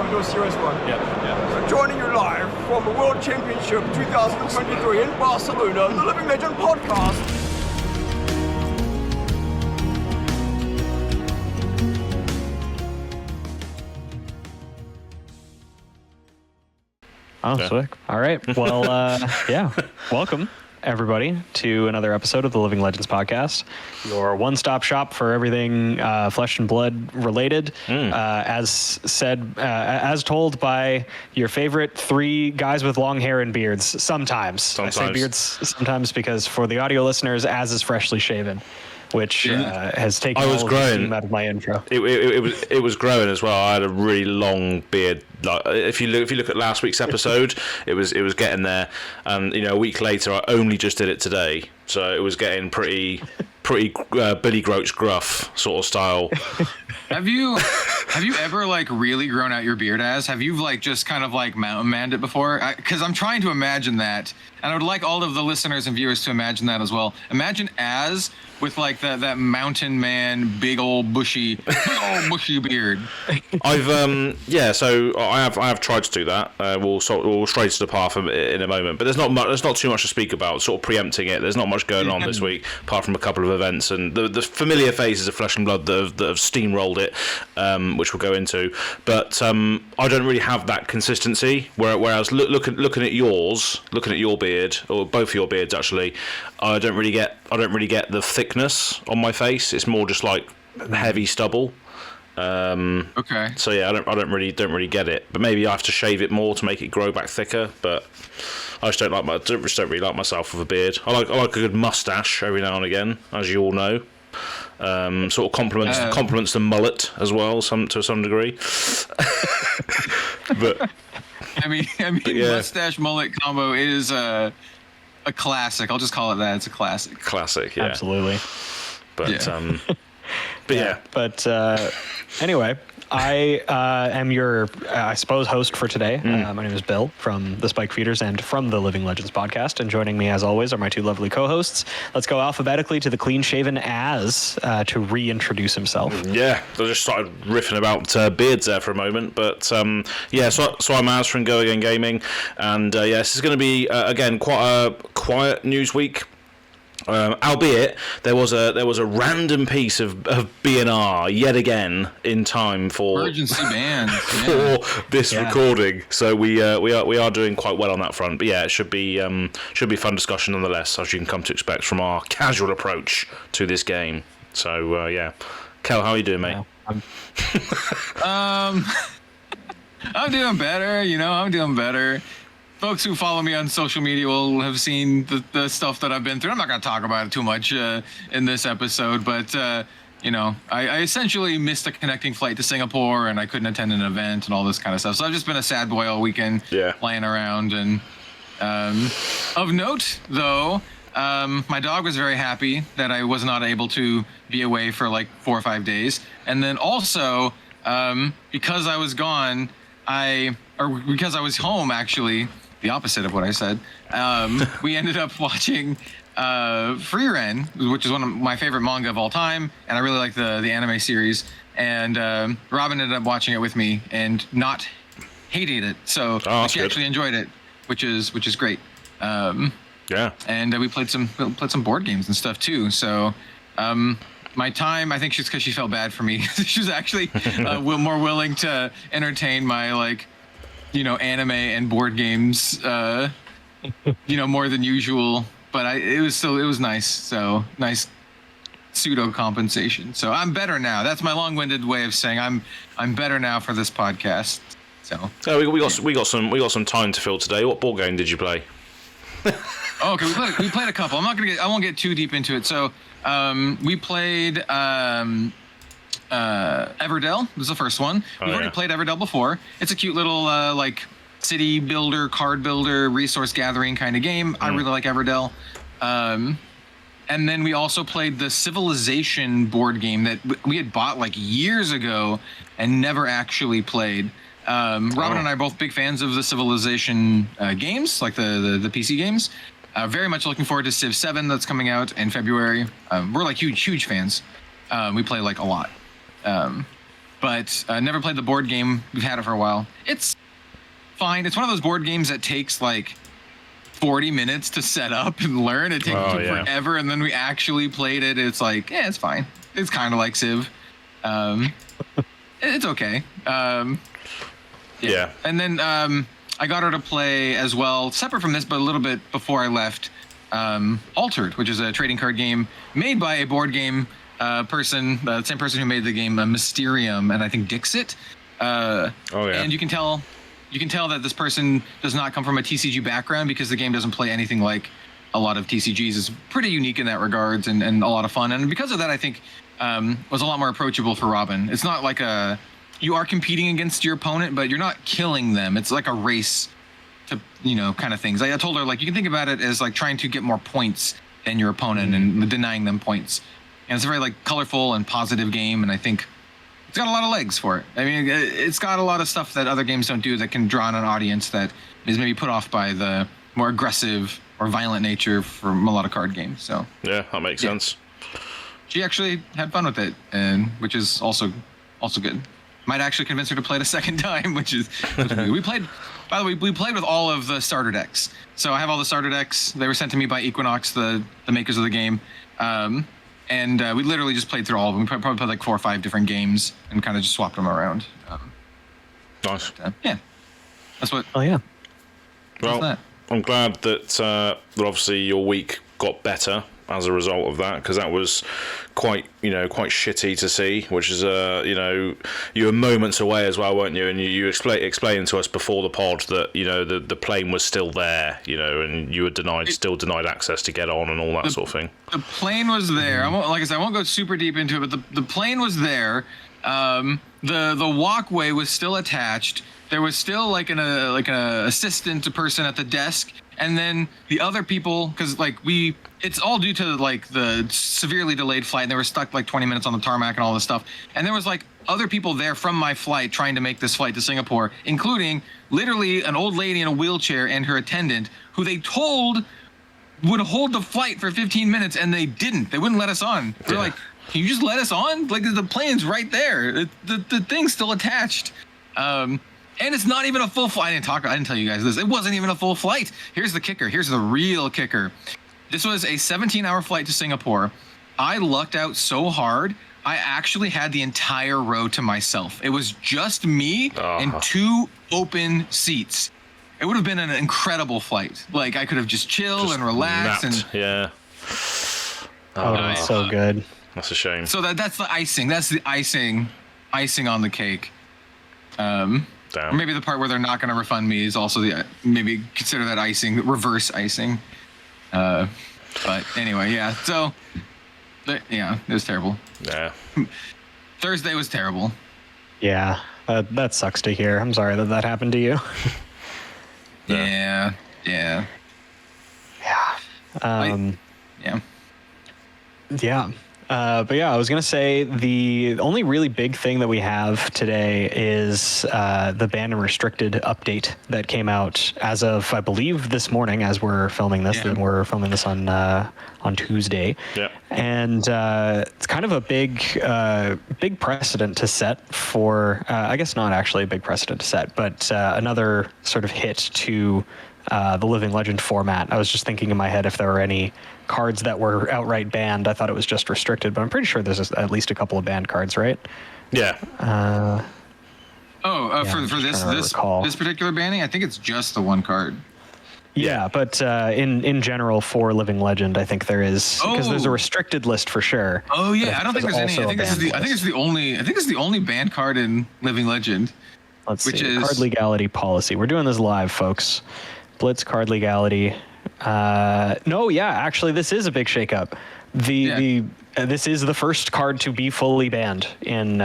we do a serious one. Yeah. So joining you live from the World Championship 2023 in Barcelona, the Living Legend podcast. Oh, sick. All right. Well, yeah. Welcome, everybody, to another episode of the Living Legends podcast, your one-stop shop for everything flesh and blood related. As told by your favorite three guys with long hair and beards. Sometimes. I say beards sometimes because for the audio listeners, Az is freshly shaven, which has taken all of the steam out of my intro. It was growing as well. I had a really long beard. Like if you look at last week's episode, it was getting there, and a week later I only just did it today, so it was getting pretty Billy Groach gruff sort of style. Have you ever like really grown out your beard? Have you like just kind of like mountain manned it before? Because I'm trying to imagine that, and I would like all of the listeners and viewers to imagine that as well. Imagine Az with like that mountain man, big old bushy beard. So I have tried to do that. We'll stray to the path in a moment, but there's not too much to speak about. Sort of preempting it. There's not much going on this week apart from a couple of events and the familiar faces of Flesh and Blood that have steamrolled it, which we'll go into. But I don't really have that consistency. Whereas looking at your beard, or both of your beards actually, I don't really get the thickness on my face. It's more just like heavy stubble. Okay. So yeah, I don't really get it. But maybe I have to shave it more to make it grow back thicker. But I just don't really like myself with a beard. I like a good mustache every now and again, as you all know. Sort of complements the mullet as well, to some degree. But I mean, mustache mullet combo is a classic. I'll just call it that. It's a classic. Classic, yeah. Absolutely. But yeah. But anyway, I am your, I suppose, host for today. My name is Bill from the Spike Feeders and from the Living Legends podcast. And joining me, as always, are my two lovely co-hosts. Let's go alphabetically to the clean-shaven Az to reintroduce himself. Yeah, I just started riffing about beards there for a moment. But so I'm Az from Go Again Gaming. And this is going to be, again, quite a quiet news week. Albeit there was a random piece of BNR yet again in time for emergency bans for this recording. So we are doing quite well on that front. But yeah, it should be fun discussion nonetheless, as you can come to expect from our casual approach to this game. So Kel, how are you doing, mate? I'm doing better. I'm doing better. Folks who follow me on social media will have seen the stuff that I've been through. I'm not going to talk about it too much in this episode, but, I essentially missed a connecting flight to Singapore, and I couldn't attend an event and all this kind of stuff. So I've just been a sad boy all weekend, playing around. And of note, though, my dog was very happy that I was not able to be away for like 4 or 5 days. And then also, because I was gone, because I was home, actually, the opposite of what I said, we ended up watching Frieren, which is one of my favorite manga of all time, and I really like the anime series. And Robin ended up watching it with me and not hating it, so she actually enjoyed it, which is great. And we played some board games and stuff too. So my time, I think she's because she felt bad for me. She was actually more willing to entertain my anime and board games, more than usual. But it was nice. So nice pseudo compensation. So I'm better now. That's my long-winded way of saying I'm better now for this podcast. So we got some time to fill today. What board game did you play? Okay, we played a couple. I won't get too deep into it. So we played Everdell. This is the first one. We've already played Everdell before. It's a cute little city builder, card builder, resource gathering kind of game. I really like Everdell. And then we also played the Civilization board game that we had bought like years ago and never actually played. Robin and I are both big fans of the Civilization games, like the PC games. Very much looking forward to Civ 7 that's coming out in February. We're like huge fans. We play like a lot. but never played the board game. We've had it for a while. It's fine. It's one of those board games that takes like 40 minutes to set up and learn. It takes forever, and then we actually played it. It's like, yeah, it's fine. It's kind of like Civ. It's okay. Yeah. And then I got her to play as well, separate from this, but a little bit before I left, Altered, which is a trading card game made by a board game person, the same person who made the game Mysterium and I think Dixit. And you can tell that this person does not come from a TCG background because the game doesn't play anything like a lot of TCGs. It's pretty unique in that regards and a lot of fun. And because of that, I think was a lot more approachable for Robin. It's not like you are competing against your opponent, but you're not killing them. It's like a race to, kind of things. I told her, like, you can think about it as like trying to get more points than your opponent and denying them points. And it's a very like colorful and positive game. And I think it's got a lot of legs for it. I mean, it's got a lot of stuff that other games don't do that can draw on an audience that is maybe put off by the more aggressive or violent nature from a lot of card games. So yeah, that makes sense. She actually had fun with it, and which is also good. Might actually convince her to play it a second time, which is we played. By the way, we played with all of the starter decks. So I have all the starter decks. They were sent to me by Equinox, the makers of the game, and we literally just played through all of them. We probably played like 4 or 5 different games and kind of just swapped them around. Nice. Yeah, that's what. Oh yeah. Well, I'm glad that obviously your week got better as a result of that, because that was quite shitty to see, which is you were moments away as well, weren't you? And you explained to us before the pod that the plane was still there, and you were still denied access to get on and all that sort of thing. The plane was there. I won't go super deep into it, but the plane was there. The walkway was still attached. There was still like an assistant person at the desk, and then the other people, because it's all due to like the severely delayed flight, and they were stuck like 20 minutes on the tarmac and all this stuff. And there was like other people there from my flight trying to make this flight to Singapore, including literally an old lady in a wheelchair and her attendant, who they told would hold the flight for 15 minutes, and they didn't. They wouldn't let us on. They're like, can you just let us on? Like, the plane's right there. The thing's still attached. And it's not even a full flight. I didn't tell you guys this. It wasn't even a full flight. Here's the kicker. Here's the real kicker. This was a 17-hour flight to Singapore. I lucked out so hard, I actually had the entire row to myself. It was just me and 2 open seats. It would have been an incredible flight. Like, I could have just chilled and relaxed. Yeah. Oh, that's so good. That's a shame. So that's the icing. That's the icing on the cake. Or maybe the part where they're not going to refund me is also maybe consider that icing, reverse icing. But anyway, yeah. So, it was terrible. Yeah. Thursday was terrible. Yeah, that sucks to hear. I'm sorry that happened to you. Yeah. Yeah. But yeah, I was going to say the only really big thing that we have today is the banned and restricted update that came out as of, I believe, this morning as we're filming this. Yeah. And we're filming this on Tuesday. Yeah. And it's kind of a big precedent to set for, I guess not actually a big precedent to set, but another sort of hit to the Living Legend format. I was just thinking in my head if there were any cards that were outright banned. I thought it was just restricted, but I'm pretty sure there's at least a couple of banned cards, right? Yeah. For this particular banning, I think it's just the one card. Yeah, but in general for Living Legend, I think there is, because there's a restricted list for sure. Oh yeah, I don't think there's any. I think it's the only banned card in Living Legend. Let's see. Card legality policy. We're doing this live, folks. Blitz card legality. No, yeah, actually, this is a big shakeup. This is the first card to be fully banned in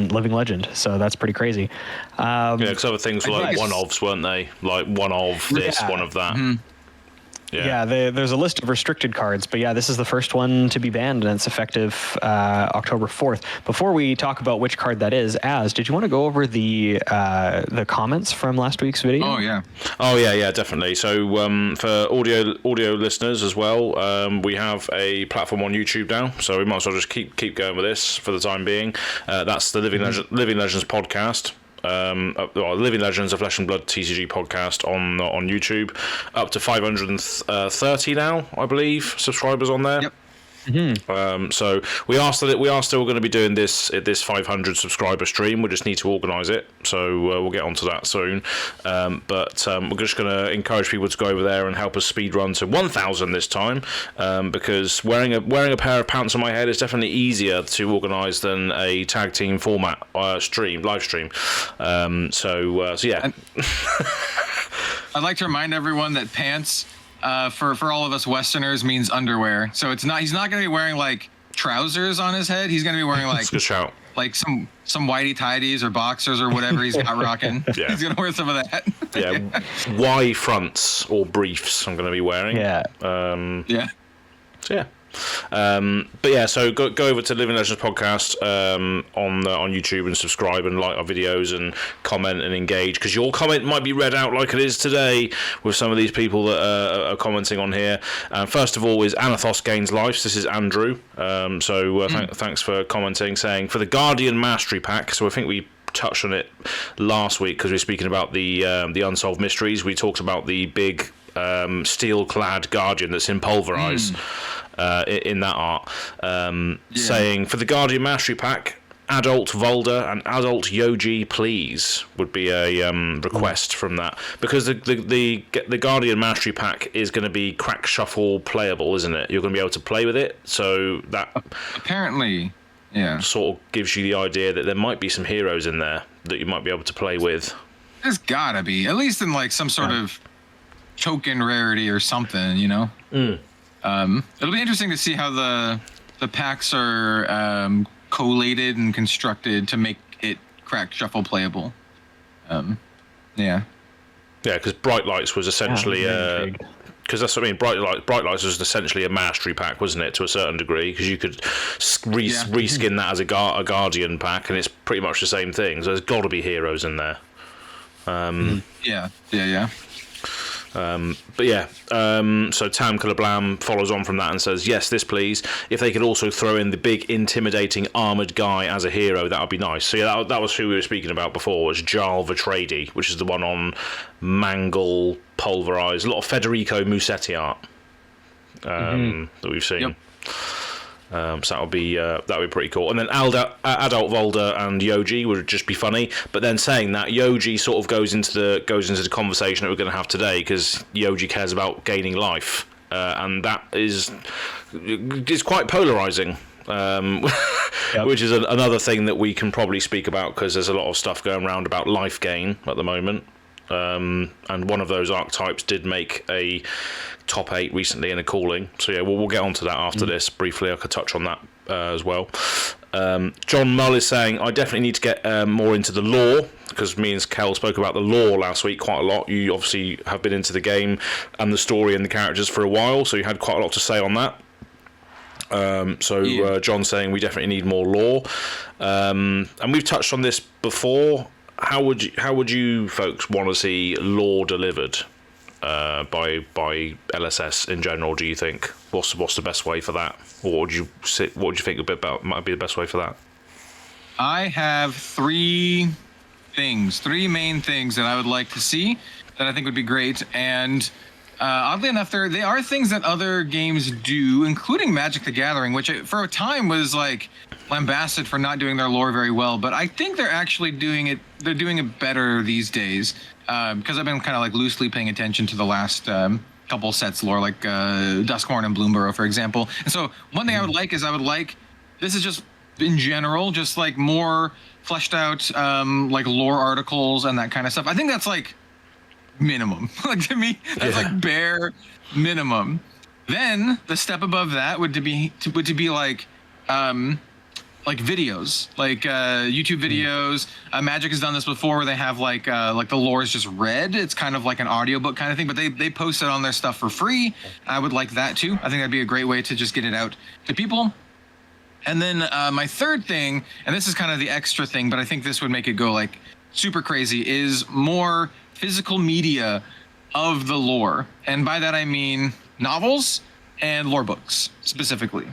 Living Legend, so that's pretty crazy. Because other things were like one-ofs, weren't they? Like one of this, one of that. Mm-hmm. Yeah, there's a list of restricted cards, but yeah, this is the first one to be banned, and it's effective October 4th. Before we talk about which card that is, did you want to go over the comments from last week's video? Oh yeah, definitely. So for audio listeners as well, we have a platform on YouTube now, so we might as well just keep going with this for the time being. That's the Living Legends podcast. Living Legends, a Flesh and Blood TCG podcast on YouTube, up to 530 now, I believe, subscribers on there. Yep. So we are still going to be doing this 500 subscriber stream. We just need to organise it, so we'll get onto that soon. But we're just going to encourage people to go over there and help us speed run to 1,000 this time, because wearing a pair of pants on my head is definitely easier to organise than a tag team format live stream. So yeah. I'd like to remind everyone that pants, for all of us Westerners, means underwear. So he's not going to be wearing like trousers on his head. He's going to be wearing like Good shout. like some whitey tidies or boxers or whatever he's got rocking. Yeah. He's going to wear some of that. Yeah, Y fronts or briefs I'm going to be wearing. Yeah. Yeah. So yeah. But yeah, so go over to Living Legends podcast on YouTube and subscribe and like our videos and comment and engage, because your comment might be read out like it is today with some of these people that are commenting on here. First of all is Anathos Gains Lives. This is Andrew. Thanks for commenting, saying for the Guardian Mastery Pack. So I think we touched on it last week because we were speaking about the Unsolved Mysteries. We talked about the big steel-clad Guardian that's in Pulverize. In that art, saying for the Guardian Mastery Pack, adult Volder and adult Yoji, please, would be a request from that, because the Guardian Mastery Pack is going to be crack shuffle playable, isn't it? You're going to be able to play with it, so that apparently, sort of gives you the idea that there might be some heroes in there that you might be able to play with. There's gotta be, at least in like some sort of token rarity or something, you know. It'll be interesting to see how the packs are collated and constructed to make it crack shuffle playable. Yeah, because Bright Lights was essentially because that's what I mean. Bright Lights was essentially a mastery pack, wasn't it, to a certain degree? Because you could reskin that as a Guardian pack, and it's pretty much the same thing. So there's got to be heroes in there. Yeah. But yeah, so Tam Kalablam follows on from that and says, yes, this please. If they could also throw in the big intimidating armoured guy as a hero, that would be nice. So yeah, that was who we were speaking about before, was Jarl Vatrady, which is the one on Mangle, Pulverize, a lot of Federico Musetti art that we've seen. Yep. So that would be pretty cool. And then adult Volder and Yoji would just be funny. But then saying that, Yoji sort of goes into the conversation that we're going to have today, because Yoji cares about gaining life, and that is quite polarizing. Which is another thing that we can probably speak about, because there's a lot of stuff going around about life gain at the moment. And one of those archetypes did make a top 8 recently in a calling. So yeah, we'll get onto that after this briefly. I could touch on that as well. John Mull is saying, I definitely need to get more into the lore, because me and Kel spoke about the lore last week quite a lot. You obviously have been into the game and the story and the characters for a while, so you had quite a lot to say on that. John's saying we definitely need more lore, and we've touched on this before. How would you folks want to see lore delivered by LSS in general? Do you think what's the best way for that, or what do you think might be the best way for that? I have three main things that I would like to see that I think would be great, and oddly enough, they are things that other games do, including Magic the Gathering, which for a time was like lambasted for not doing their lore very well, but I think they're actually doing it. They're doing it better these days, because I've been kind of like loosely paying attention to the last couple sets lore, like Duskhorn and Bloomburrow, for example. And so one thing I would like this is just in general, just like more fleshed out like lore articles and that kind of stuff. I think that's like minimum. Like, to me, that's like bare minimum. Then the step above that would to be like like videos, like YouTube videos. Magic has done this before, where they have like the lore is just read. It's kind of like an audiobook kind of thing, but they post it on their stuff for free. I would like that too. I think that'd be a great way to just get it out to people. And then my third thing, and this is kind of the extra thing, but I think this would make it go like super crazy, is more physical media of the lore. And by that I mean novels and lore books specifically.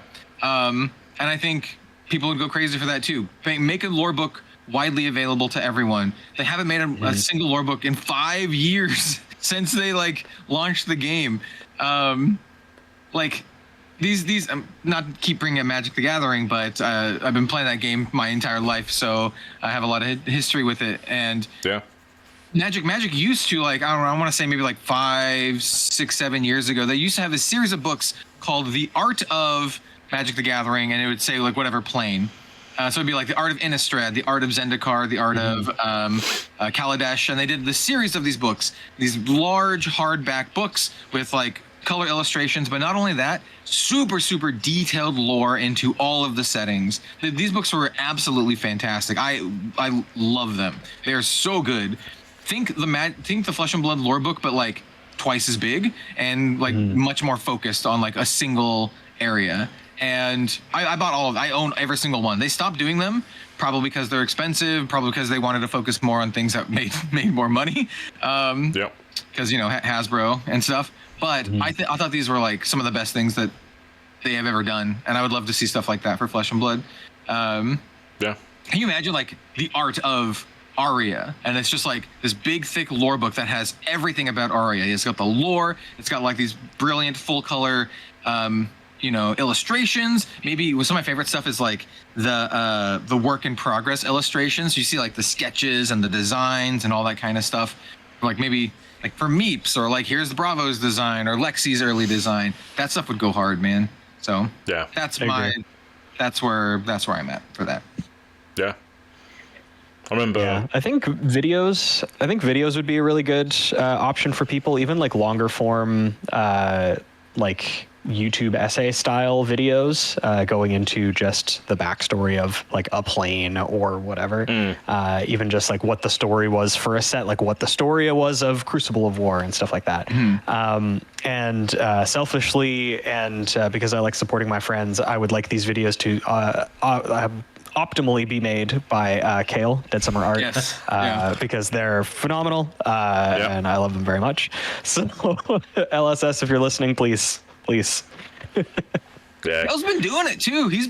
And I think people would go crazy for that too. Make a lore book widely available to everyone. They haven't made a single lore book in 5 years since they like launched the game. Like these not keep bringing up Magic the Gathering, but I've been playing that game my entire life, so I have a lot of history with it. And yeah. Magic used to, like, I don't know, I want to say maybe like 5, 6, 7 years ago, they used to have a series of books called The Art of Magic the Gathering, and it would say like whatever plane. So it'd be like the Art of Innistrad, the Art of Zendikar, the Art of Kaladesh, and they did the series of these books, these large hardback books with like color illustrations, but not only that, super detailed lore into all of the settings. These books were absolutely fantastic. I love them. They are so good. Think the Flesh and Blood lore book, but like twice as big and like much more focused on like a single area. And I bought all of. I own every single one. They stopped doing them, probably because they're expensive, probably because they wanted to focus more on things that made more money. Yep. Because Hasbro and stuff. But I thought these were like some of the best things that they have ever done, and I would love to see stuff like that for Flesh and Blood. Yeah. Can you imagine like the art of Arya, and it's just like this big thick lore book that has everything about Arya. It's got the lore. It's got like these brilliant full color. Illustrations. Maybe some of my favorite stuff is like the work in progress illustrations. You see like the sketches and the designs and all that kind of stuff. Like maybe like for Meeps, or like here's the Bravo's design or Lexi's early design. That stuff would go hard, man. So yeah, that's where I'm at for that. Yeah. I remember. Yeah, I think videos would be a really good option for people, even like longer form, like YouTube essay style videos, going into just the backstory of like a plane or whatever. Even just like what the story was for a set, like what the story was of Crucible of War and stuff like that. And selfishly, and because I like supporting my friends, I would like these videos to optimally be made by Kale, Dead Summer Art, because they're phenomenal, and I love them very much. So LSS, if you're listening, please. Yeah. Kale's been doing it too. He's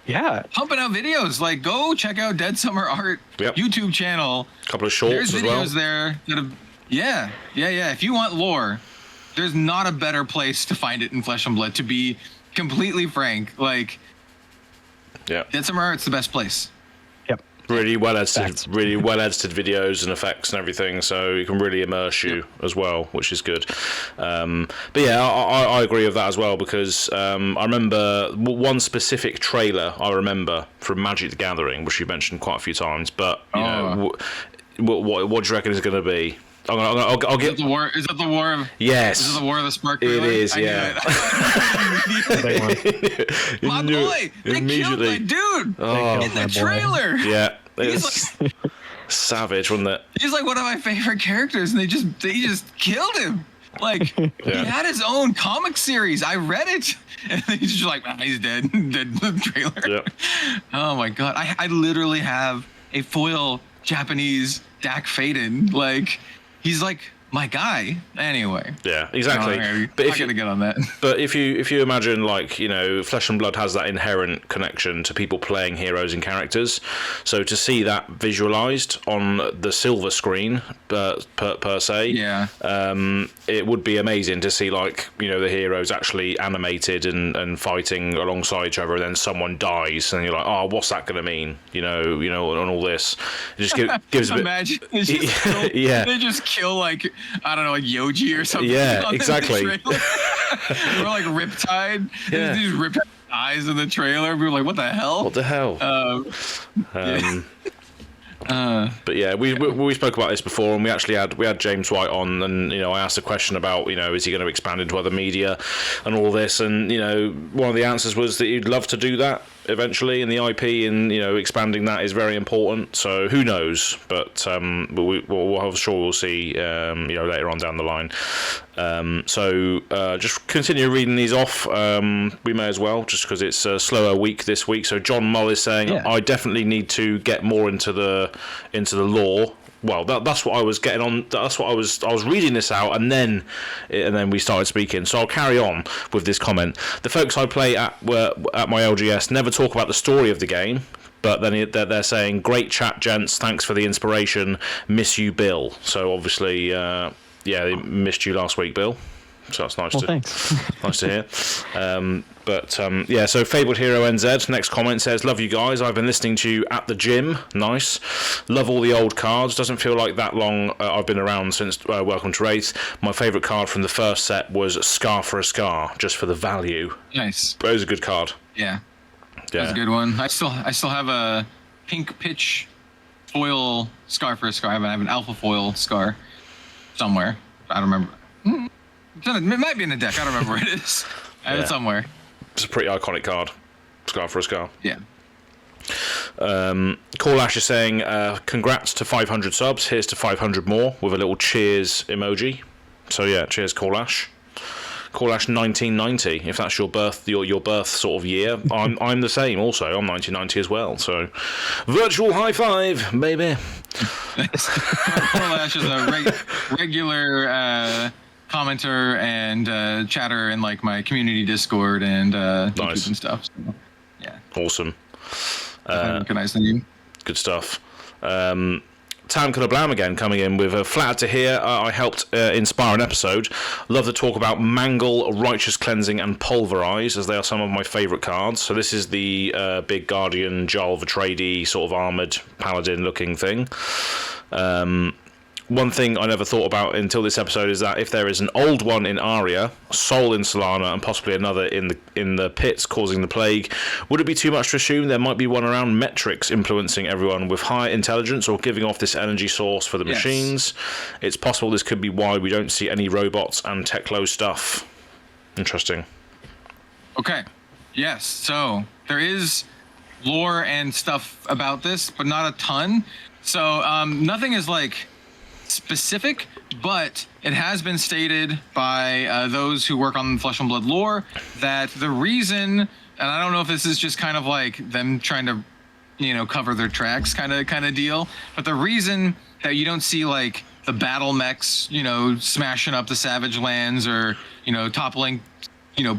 pumping out videos. Like, go check out Dead Summer Art YouTube channel. A couple of shorts There's as videos well. there that have, yeah. If you want lore, there's not a better place to find it in Flesh and Blood, to be completely frank. Like, Dead Summer Art's the best place. Really well edited videos and effects and everything, so you can really immerse you as well, which is good. But yeah, I agree with that as well, because I remember one specific trailer I remember from Magic the Gathering, which you mentioned quite a few times. But you know, what do you reckon is going to be? I'll get. Is that the war of? Yes. Is it the war of the Spark? It is. Yeah. My boy, they killed my dude in the trailer. Yeah. It's like, savage, wasn't it? He's like one of my favorite characters, and they just killed him. Like he had his own comic series. I read it, and he's just like, he's dead. Dead in the trailer. Yep. Oh my god, I literally have a foil Japanese Dak Faden. Like, he's like my guy. Anyway. Yeah, exactly. But if you're gonna get on that. But if you imagine, like, you know, Flesh and Blood has that inherent connection to people playing heroes and characters. So to see that visualized on the silver screen per se, it would be amazing to see, like, you know, the heroes actually animated and fighting alongside each other, and then someone dies, and you're like, oh, what's that gonna mean? You know, and all this. It just gives a bit. Imagine they just kill like, I don't know, like Yoji or something. Yeah, exactly. Or like Riptide. Yeah. These Riptide eyes in the trailer. We were like, what the hell? What the hell? But yeah, we spoke about this before, and we had James White on, and, you know, I asked a question about, you know, is he going to expand into other media and all this, and, you know, one of the answers was that he'd love to do that eventually, and the IP and expanding that is very important. So who knows? But I'm sure we'll see later on down the line. So just continue reading these off. We may as well, just because it's a slower week this week. So John Mull is saying, I definitely need to get more into the lore. Well, that's what I was getting on. That's what I was reading this out, and then we started speaking. So I'll carry on with this comment. The folks I play at my LGS never talk about the story of the game, but then they're saying, "Great chat, gents. Thanks for the inspiration. Miss you, Bill." So obviously, they missed you last week, Bill. So that's nice. Thanks. Nice to hear. So Fabled Hero NZ, next comment says, love you guys. I've been listening to you at the gym. Nice. Love all the old cards. Doesn't feel like that long I've been around since Welcome to Wraith. My favourite card from the first set was Scar for a Scar, just for the value. Nice. But it was a good card. Yeah. That's a good one. I still have a pink pitch foil Scar for a Scar. I have an alpha foil Scar somewhere. I don't remember. It might be in the deck. I don't remember where it is. I have it somewhere. It's a pretty iconic card. Scar for a Scar. Yeah. Corlash is saying, congrats to 500 subs. Here's to 500 more with a little cheers emoji. So yeah, cheers, Corlash. Corlash 1990, if that's your birth sort of year. I'm the same also. I'm 1990 as well. So virtual high five, baby. Corlash is a regular commenter and chatter in like my community Discord and YouTube and stuff. So, yeah. Awesome. Recognize the name. Good stuff. Tam Blam again coming in with a flattered to hear I helped inspire an episode. Love to talk about Mangle, Righteous Cleansing and Pulverize, as they are some of my favourite cards. So this is the big Guardian Jarl Atreides sort of armoured paladin looking thing. One thing I never thought about until this episode is that if there is an old one in Aria, Soul in Solana, and possibly another in the pits causing the plague, would it be too much to assume there might be one around Metrics influencing everyone with high intelligence or giving off this energy source for the machines? It's possible this could be why we don't see any robots and Techlo stuff. Interesting. Okay. Yes. So there is lore and stuff about this, but not a ton. So nothing is like specific, but it has been stated by those who work on Flesh and Blood lore that the reason, and I don't know if this is just kind of like them trying to, cover their tracks kind of deal, but the reason that you don't see like the battle mechs, smashing up the Savage Lands or, toppling,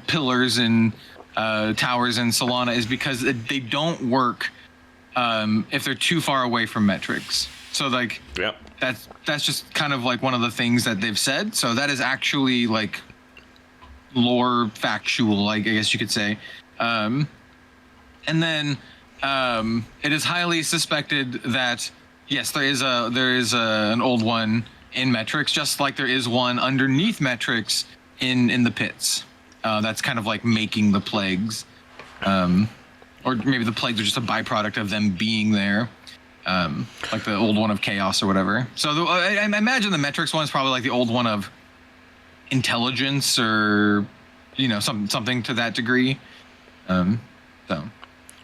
pillars and towers in Solana is because they don't work if they're too far away from metrics. So like, that's just kind of like one of the things that they've said. So that is actually like lore factual, I guess you could say. And then it is highly suspected that yes, there is an old one in metrics, just like there is one underneath metrics in the pits. That's kind of like making the plagues, or maybe the plagues are just a byproduct of them being there. Like the old one of chaos or whatever. So I imagine the metrics one is probably like the old one of intelligence or something to that degree. So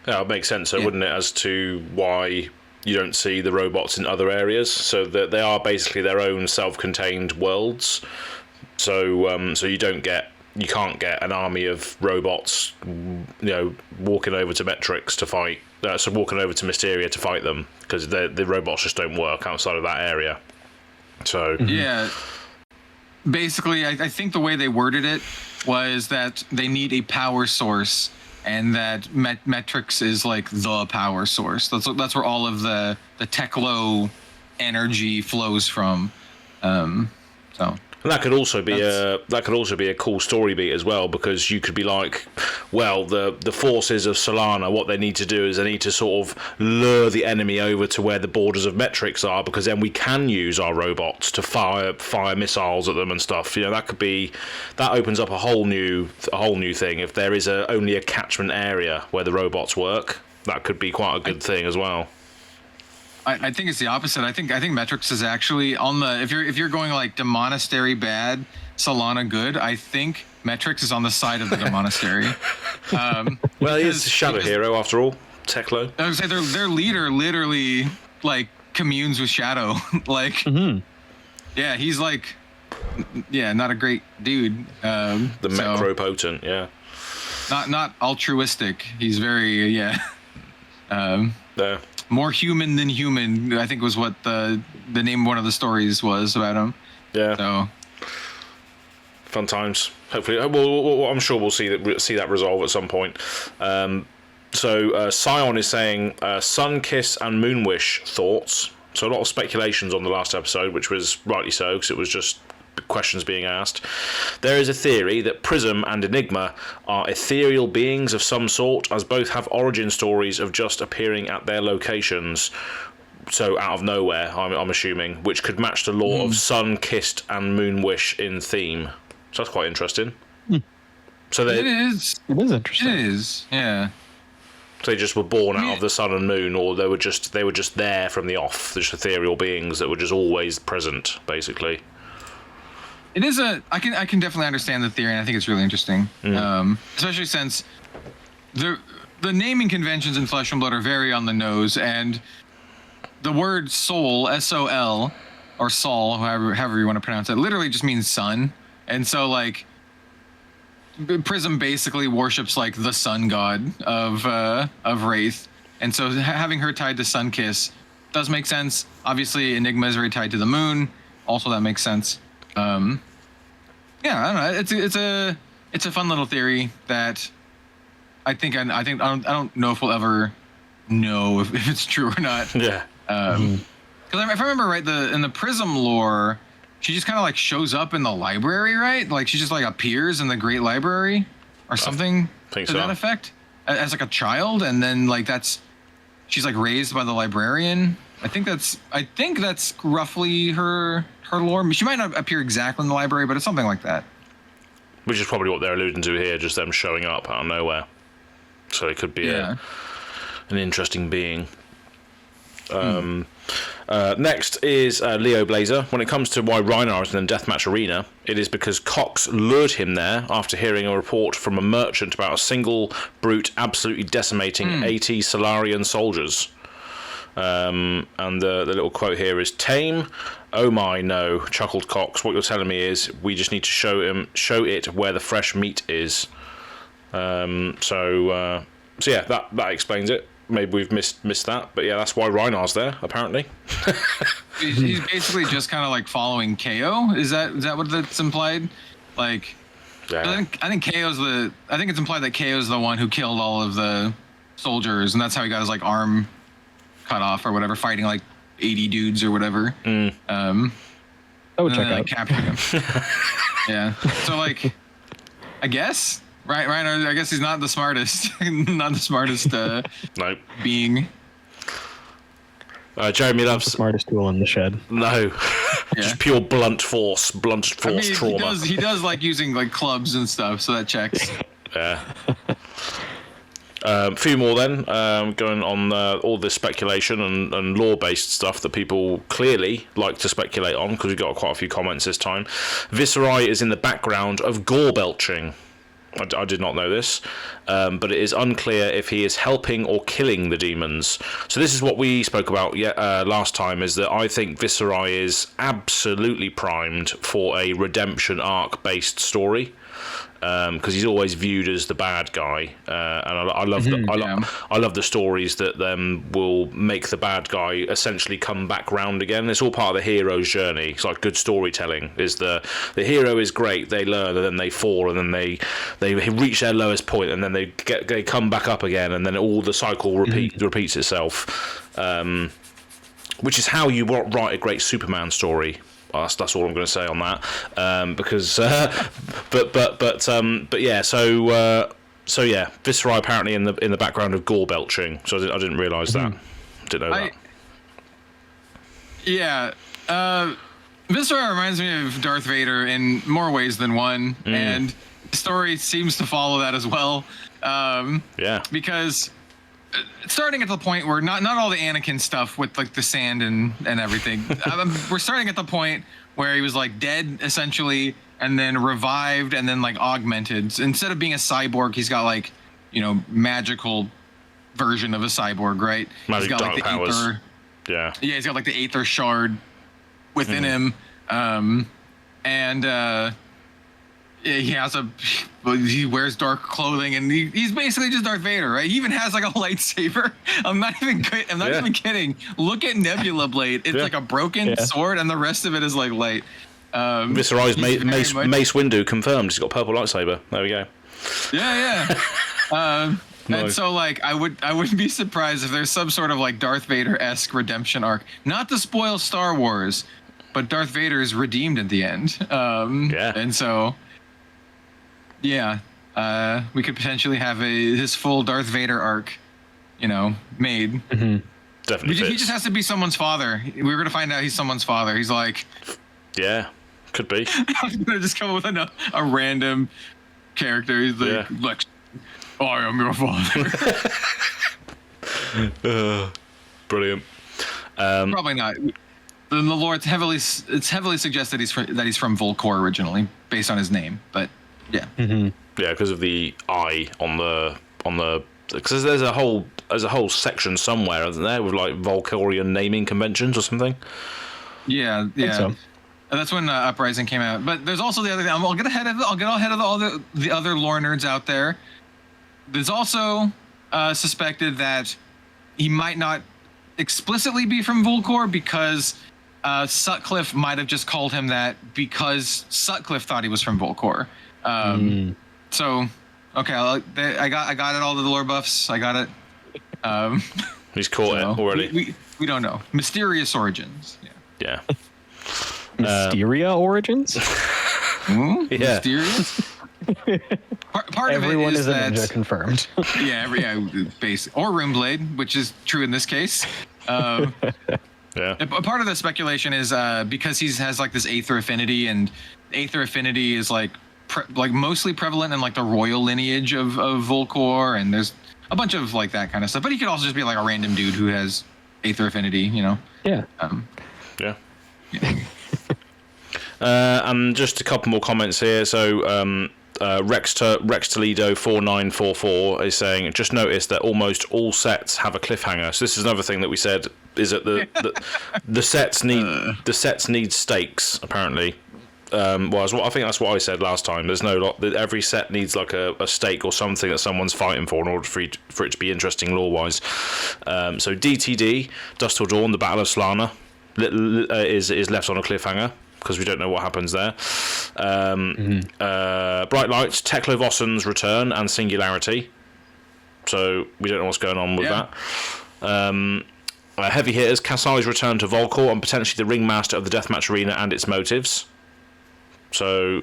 yeah, it makes sense, wouldn't it, as to why you don't see the robots in other areas. So that they are basically their own self-contained worlds. So so you can't get an army of robots, walking over to metrics to fight. So walking over to Mysteria to fight them, because the robots just don't work outside of that area. So yeah, basically, I think the way they worded it was that they need a power source, and that metrics is like the power source. That's where all of the Techlo energy flows from. So. And that could also be a cool story beat as well, because you could be like, well, the forces of Solana, what they need to do is they need to sort of lure the enemy over to where the borders of metrics are, because then we can use our robots to fire missiles at them and stuff. That opens up a whole new thing. If there is only a catchment area where the robots work, that could be quite a good thing as well. I think it's the opposite. I think metrics is actually on the if you're going like Demonastery bad, Solana good. I think Metrix is on the side of the monastery. Well, he is a shadow hero after all. Teklo. I would say their leader literally like communes with Shadow. Like, yeah, he's like, yeah, not a great dude. The Necropotent, yeah. Not altruistic. He's very more human than human. I think was what the name of one of the stories was about him. Yeah. So fun times. Hopefully, well, I'm sure we'll see that resolve at some point. So Scion is saying Sun Kiss and Moonwish thoughts. So a lot of speculations on the last episode, which was rightly so, because it was just questions being asked. There is a theory that Prism and Enigma are ethereal beings of some sort, as both have origin stories of just appearing at their locations. So out of nowhere, I'm assuming, which could match the lore of Sun Kissed and Moonwish in theme. So that's quite interesting. So it is. It is interesting. It is. Yeah. So they just were born out of the sun and moon, or they were just there from the off. They're just ethereal beings that were just always present, basically. It is I can definitely understand the theory, and I think it's really interesting. Especially since the naming conventions in Flesh and Blood are very on the nose, and the word soul, S-O-L, or Sol, however you want to pronounce it, literally just means sun. And so like Prism basically worships like the sun god of Wraith, and so having her tied to Sunkiss does make sense. Obviously, Enigma is very tied to the moon. Also, that makes sense. Yeah, I don't know. It's a fun little theory that I don't know if we'll ever know if it's true or not. Yeah. Because if I remember right, in the Prism lore, she just kind of like shows up in the library, right? Like she just like appears in the Great Library or something to that effect as like a child, and then like she's like raised by the librarian. I think that's roughly her lore. She might not appear exactly in the library, but it's something like that. Which is probably what they're alluding to here, just them showing up out of nowhere. So it could be an interesting being. Next is Leo Blazer. When it comes to why Rhinar is in the Deathmatch Arena, it is because Cox lured him there after hearing a report from a merchant about a single brute absolutely decimating 80 Solarian soldiers. And the little quote here is, "Tame? Oh my, no," chuckled Cox. "What you're telling me is we just need to show it where the fresh meat is." So yeah, that explains it. Maybe we've missed that, but yeah, that's why Rhinar's there, apparently. He's basically just kind of like following KO. Is that what that's implied? Like, yeah. I think it's implied that KO's the one who killed all of the soldiers, and that's how he got his like arm cut off or whatever, fighting like 80 dudes or whatever. I would check out. Captured him. Yeah. So like, I guess. Right, Rhinar, I guess he's not the smartest. Nope. Being. Jeremy loves the smartest tool in the shed. No, just pure blunt force trauma. He does like using like clubs and stuff, so that checks. Yeah. A few more then, going on all this speculation and lore-based stuff that people clearly like to speculate on, because we've got quite a few comments this time. Viserai is in the background of gore belching. I did not know this, but it is unclear if he is helping or killing the demons. So this is what we spoke about last time, is that I think Viserai is absolutely primed for a redemption arc-based story. Because he's always viewed as the bad guy, and I love the stories that will make the bad guy essentially come back round again. It's all part of the hero's journey. It's like good storytelling. Is the hero is great, they learn, and then they fall, and then they reach their lowest point, and then they come back up again, and then all the cycle repeats itself. Which is how you write a great Superman story. That's all I'm going to say on that, because but yeah. So yeah, Viserai apparently in the background of gore belching. So I didn't realise that. Didn't know that. Yeah, Viserai reminds me of Darth Vader in more ways than one, and the story seems to follow that as well. Yeah, because starting at the point where not all the Anakin stuff with like the sand and everything. We're starting at the point where he was like dead essentially, and then revived and then like augmented. So instead of being a cyborg, he's got like, you know, magical version of a cyborg, right? Magic he's got dark like the powers. Aether. Yeah. Yeah, he's got like the Aether shard within him. He wears dark clothing, and he's basically just Darth Vader, right? He even has like a lightsaber. I'm not even kidding. Look at Nebula Blade. It's like a broken sword, and the rest of it is like light. Viserys Mace Windu confirmed. He's got a purple lightsaber. There we go. Yeah. And so like I wouldn't be surprised if there's some sort of like Darth Vader-esque redemption arc. Not to spoil Star Wars, but Darth Vader is redeemed at the end. And so we could potentially have his full Darth Vader arc, you know, made. Definitely He just has to be someone's father. We were gonna find out he's someone's father. He's like, yeah, could be. I'm gonna just come up with a random character. He's like, Lex, I am your father. Brilliant. Probably not. The lore it's heavily suggested that he's from Volcor originally, based on his name. But yeah. Yeah, because of the eye on the because there's a whole section somewhere, isn't there, with like Volcorian naming conventions or something. Yeah. So. And that's when Uprising came out. But there's also the other thing. I'll get ahead of all the other lore nerds out there. There's also suspected that he might not explicitly be from Volcor because Sutcliffe might have just called him that because Sutcliffe thought he was from Volcor. So, okay, I got it. All the lore buffs, I got it. He's caught it already. We don't know. Mysterious origins. Yeah. Mysteria origins? Yeah. Mysterious? Part Everyone of it is a ninja confirmed. Base or Runeblade, which is true in this case. Yeah. A part of the speculation is because he has like this Aether affinity, and Aether affinity is like mostly prevalent in like the royal lineage of Volcor, and there's a bunch of like that kind of stuff. But he could also just be like a random dude who has Aether affinity, you know? Yeah. Yeah. And just a couple more comments here. So Rex Toledo 4944 is saying, just noticed that almost all sets have a cliffhanger. So this is another thing that we said, is that the sets need stakes apparently. Well, I think that's what I said last time. There's every set needs like a stake or something that someone's fighting for in order for it to be interesting lore-wise. So DTD, Dust Till Dawn, the Battle of Slana is left on a cliffhanger because we don't know what happens there. Bright Lights, Teklo Vossen's return and Singularity. So we don't know what's going on with that. Heavy hitters, Kasai's return to Volcor and potentially the ringmaster of the deathmatch arena and its motives. So,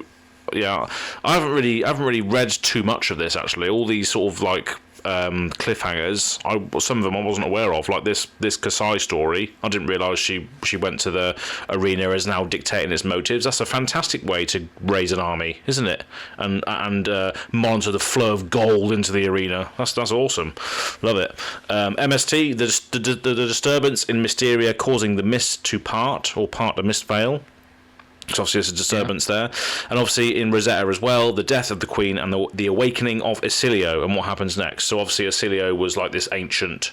yeah, I haven't really read too much of this actually. All these sort of like cliffhangers, some of them I wasn't aware of. Like this Kasai story, I didn't realise she went to the arena as now dictating its motives. That's a fantastic way to raise an army, isn't it? And monitor the flow of gold into the arena. That's awesome. Love it. MST, the disturbance in Mysteria causing the mist to part the mist veil. So obviously there's a disturbance there. And obviously in Rosetta as well, the death of the Queen and the awakening of Isilio and what happens next. So obviously Isilio was like this ancient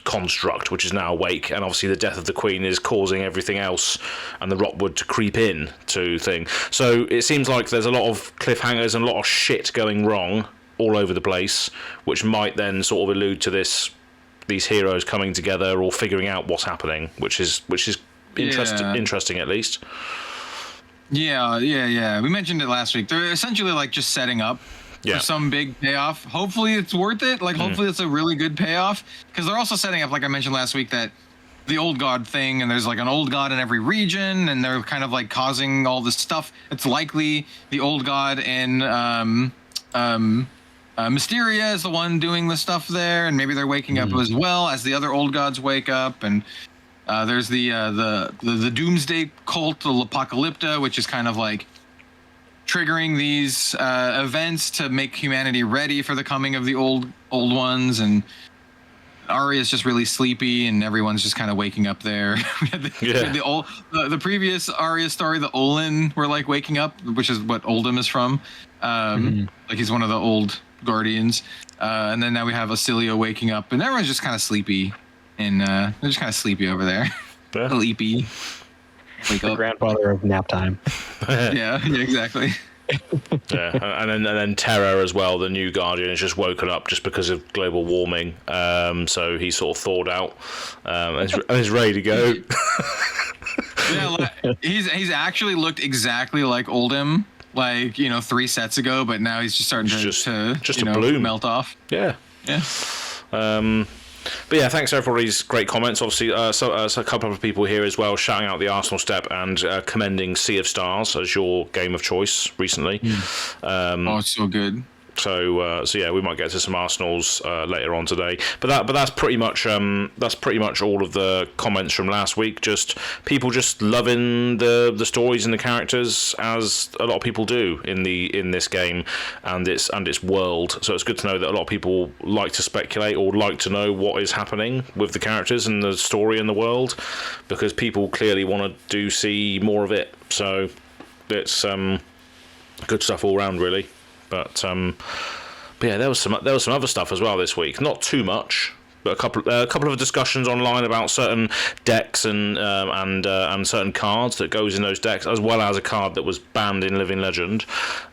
construct which is now awake, and obviously the death of the Queen is causing everything else and the Rotwood to creep in to thing. So it seems like there's a lot of cliffhangers and a lot of shit going wrong all over the place, which might then sort of allude to these heroes coming together or figuring out what's happening, which is interesting at least. Yeah. We mentioned it last week. They're essentially like just setting up for some big payoff. Hopefully it's worth it. Like hopefully it's a really good payoff, because they're also setting up, like I mentioned last week, that the old god thing, and there's like an old god in every region, and they're kind of like causing all this stuff. It's likely the old god in Mysteria is the one doing the stuff there, and maybe they're waking up as well as the other old gods wake up. And there's the Doomsday cult, the Apocalypta, which is kind of like triggering these events to make humanity ready for the coming of the old ones. And Arya's just really sleepy, and everyone's just kind of waking up there. We had the previous Arya story, the Olin were like waking up, which is what Oldham is from. Like he's one of the old Guardians. And then now we have Acilio waking up, and everyone's just kind of sleepy, and they're just kind of sleepy over there. Yeah. Sleepy. Wake The up. grandfather of nap time. Yeah, exactly. Yeah, and then Terra as well, the new Guardian, has just woken up just because of global warming. So he's sort of thawed out and is ready to go. Yeah, he's actually looked exactly like Oldham, like 3 sets ago, but now he's just starting to bloom, melt off. Yeah. But yeah, thanks for everybody's great comments. Obviously, so a couple of people here as well shouting out the Arsenal step and commending Sea of Stars as your game of choice recently. Oh, it's so good. So yeah, we might get to some Arsenals later on today. But that's pretty much all of the comments from last week. Just people just loving the stories and the characters, as a lot of people do in this game and its world. So it's good to know that a lot of people like to speculate or like to know what is happening with the characters and the story and the world, because people clearly want to see more of it. So it's good stuff all round, really. But yeah, there was some other stuff as well this week. Not too much, but a couple of discussions online about certain decks and certain cards that goes in those decks, as well as a card that was banned in Living Legend.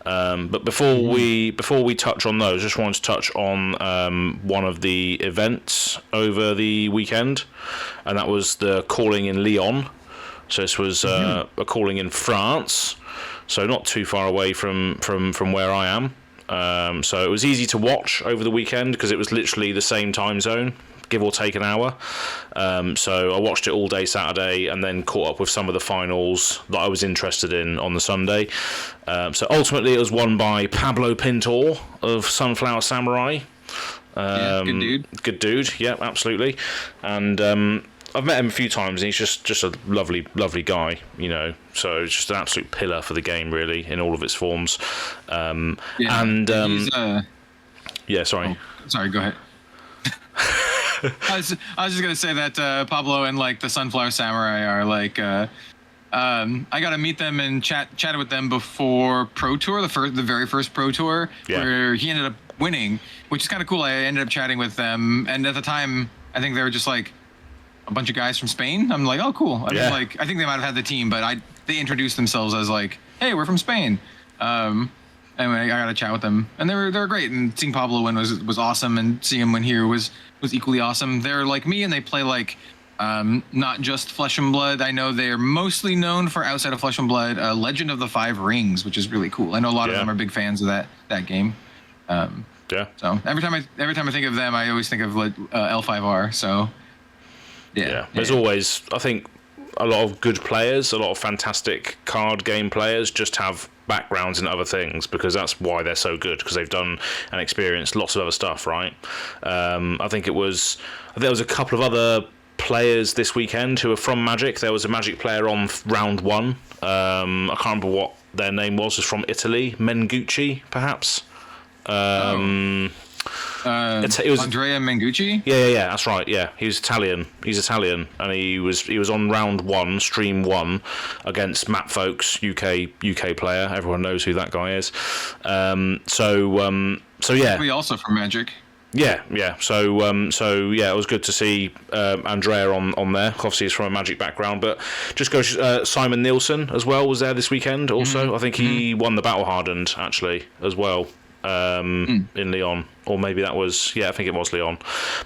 But before we touch on those, just wanted to touch on one of the events over the weekend, and that was the calling in Lyon. So this was a calling in France. So not too far away from where I am. So it was easy to watch over the weekend because it was literally the same time zone, give or take an hour. So I watched it all day Saturday and then caught up with some of the finals that I was interested in on the Sunday. So ultimately it was won by Pablo Pintor of Sunflower Samurai. Yeah, good dude. Good dude, yeah, absolutely. And I've met him a few times, and he's just a lovely guy, So it's just an absolute pillar for the game, really, in all of its forms. Yeah, sorry. Oh, sorry, go ahead. I was just gonna say that Pablo and like the Sunflower Samurai are like. I got to meet them and chatted with them before Pro Tour, the very first Pro Tour, where he ended up winning, which is kind of cool. I ended up chatting with them, and at the time, I think they were just like a bunch of guys from Spain. I'm like, oh, cool. I mean, like, I think they might have had the team, but they introduced themselves as like, hey, we're from Spain. Anyway, I got to chat with them, and they were great. And seeing Pablo win was awesome, and seeing him win here was equally awesome. They're like me, and they play like not just Flesh and Blood. I know they're mostly known for, outside of Flesh and Blood, Legend of the Five Rings, which is really cool. I know a lot of them are big fans of that game. So every time I think of them, I always think of L5R. So. Yeah. There's always, I think, a lot of good players, a lot of fantastic card game players just have backgrounds in other things, because that's why they're so good, because they've done and experienced lots of other stuff, right? I think there was a couple of other players this weekend who are from Magic. There was a Magic player on round 1. I can't remember what their name was. It's from Italy, Mengucci, perhaps. It was Andrea Mengucci. Yeah, that's right. Yeah, he's Italian, and he was on round 1, stream 1, against Matt Folks, UK player. Everyone knows who that guy is. So yeah. We also from Magic. Yeah. So it was good to see Andrea on there. Obviously, he's from a Magic background, but just goes. Simon Nielsen as well was there this weekend. Also, I think he won the Battle Hardened actually as well. In Lyon, or maybe that was, I think it was Lyon.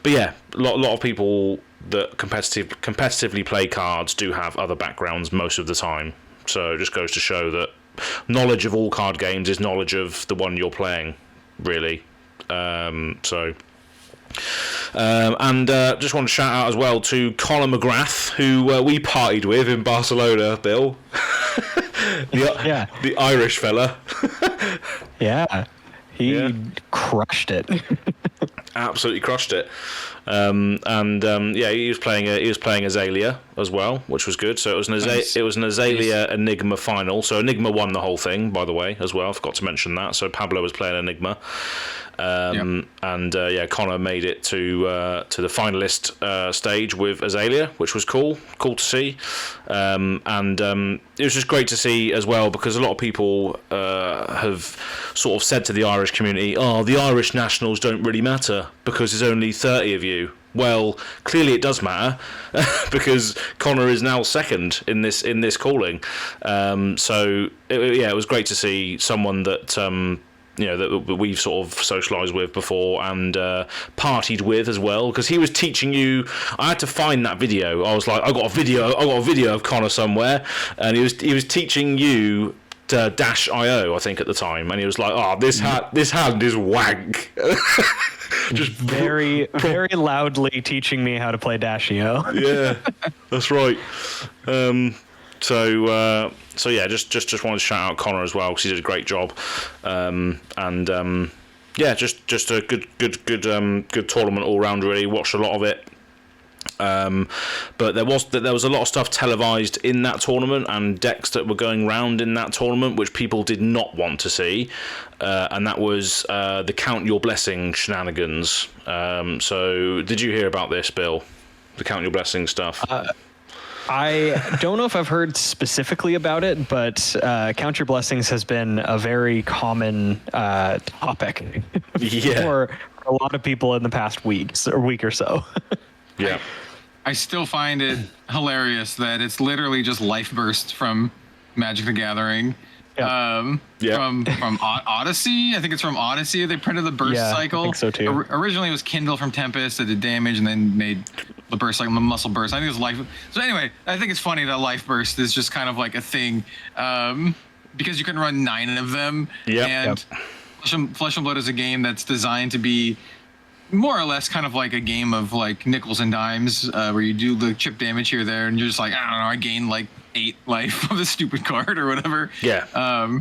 But yeah, a lot of people that competitively play cards do have other backgrounds most of the time. So it just goes to show that knowledge of all card games is knowledge of the one you're playing, really. And just want to shout out as well to Colin McGrath, who we partied with in Barcelona, Bill. The Irish fella. Yeah. He crushed it. Absolutely crushed it. Yeah, he was playing Azalea as well, which was good. So it was an Azalea Enigma final. So Enigma won the whole thing, by the way, as well. I forgot to mention that. So Pablo was playing Enigma. Connor made it to the finalist stage with Azalea, which was cool to see, it was just great to see as well, because a lot of people have sort of said to the Irish community, "Oh, the Irish nationals don't really matter because there's only 30 of you." Well, clearly it does matter because Connor is now second in this calling. It was great to see someone that. That we've sort of socialised with before and partied with as well, because he was teaching you. I had to find that video. I was like, I got a video of Connor somewhere, and he was teaching you Dash IO, I think, at the time, and he was like, "Oh, this hand is wank." Just very loudly teaching me how to play Dash IO. Yeah, that's right. Just wanted to shout out Connor as well, because he did a great job, just a good tournament all round. Really watched a lot of it, but there was a lot of stuff televised in that tournament and decks that were going round in that tournament which people did not want to see, and that was the Count Your Blessing shenanigans. So did you hear about this, Bill? The Count Your Blessing stuff. I don't know if I've heard specifically about it, but Count Your Blessings has been a very common topic for a lot of people in the past week or so. Yeah. I still find it hilarious that it's literally just Life Burst from Magic the Gathering. From Odyssey. I think it's from Odyssey. They printed the burst cycle. I think so too. Originally it was Kindle from Tempest that did damage, and then made the burst cycle, the muscle burst. I think it was Life. So anyway, I think it's funny that Life Burst is just kind of like a thing, because you can run 9 of them. And Flesh and Blood is a game that's designed to be more or less kind of like a game of like nickels and dimes, where you do the chip damage here or there, and you're just like, I don't know, I gain like 8 life of a stupid card or whatever.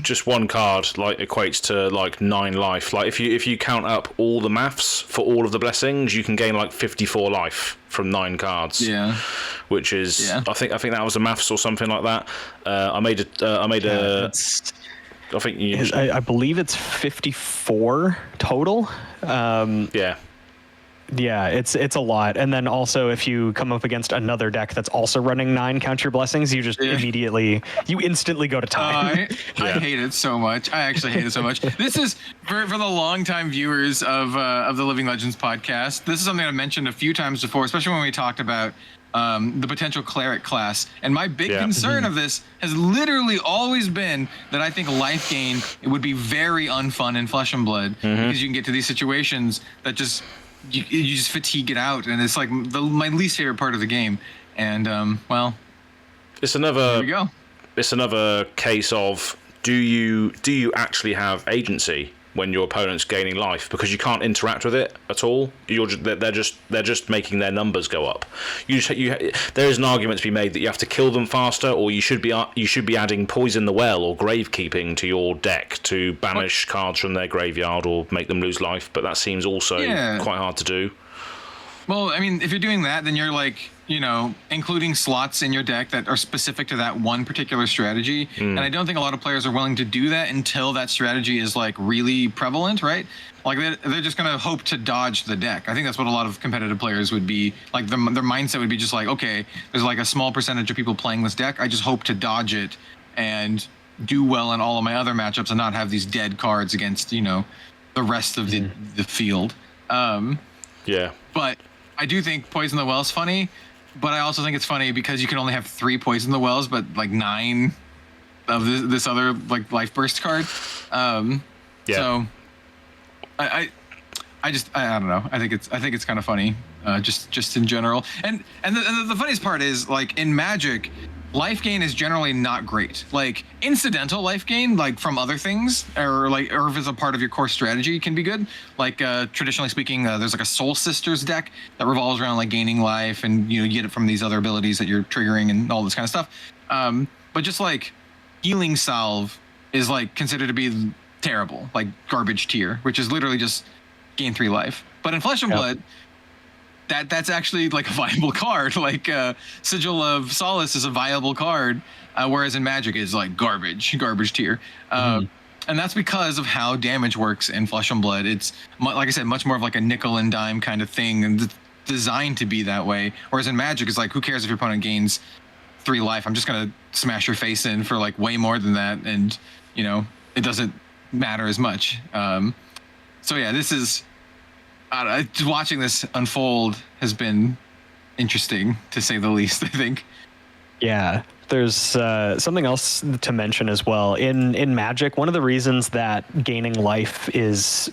Just one card like equates to like 9 life. Like if you count up all the maths for all of the blessings, you can gain like 54 life from 9 cards. Which is I think that was a maths or something like that. I believe it's 54 total. Yeah, it's a lot. And then also, if you come up against another deck that's also running 9 Count Your Blessings, you just instantly go to time. I hate it so much. I actually hate it so much. This is for the longtime viewers of the Living Legends podcast. This is something I've mentioned a few times before, especially when we talked about the potential cleric class. And my big concern of this has literally always been that I think life gain it would be very unfun in Flesh and Blood, because you can get to these situations that just you just fatigue it out, and it's like my least favorite part of the game. And it's another. There we go. It's another case of do you actually have agency when your opponent's gaining life, because you can't interact with it at all. They're just making their numbers go up. There is an argument to be made that you have to kill them faster, or you should be adding Poison the Well or Gravekeeping to your deck to banish cards from their graveyard or make them lose life. But that seems also quite hard to do. Well, I mean, if you're doing that, then you're like, including slots in your deck that are specific to that one particular strategy. And I don't think a lot of players are willing to do that until that strategy is like really prevalent, right? Like they're just going to hope to dodge the deck. I think that's what a lot of competitive players would be like. Their mindset would be just like, okay, there's like a small percentage of people playing this deck. I just hope to dodge it and do well in all of my other matchups and not have these dead cards against, the rest of the field. But I do think Poison the Well is funny, but I also think it's funny because you can only have 3 Poison the Wells, but like 9 of this other like Life Burst card. So I don't know. I think it's kind of funny, just in general. And the funniest part is, like, in Magic, life gain is generally not great. Like incidental life gain, like from other things, or if it's a part of your core strategy, can be good. Like traditionally speaking, there's like a Soul Sisters deck that revolves around like gaining life, and you get it from these other abilities that you're triggering and all this kind of stuff. But just like Healing Salve is like considered to be terrible, like garbage tier, which is literally just gain 3 life. But in Flesh and Blood, that's actually like a viable card. Like Sigil of Solace is a viable card, whereas in Magic is like garbage tier. And that's because of how damage works in Flesh and Blood. It's like I said, much more of like a nickel and dime kind of thing, and it's designed to be that way. Whereas in Magic, it's like, who cares if your opponent gains 3 life? I'm just gonna smash your face in for like way more than that, and you know, it doesn't matter as much. So yeah, this is watching this unfold has been interesting, to say the least, I think. Yeah, there's something else to mention as well. In Magic, one of the reasons that gaining life is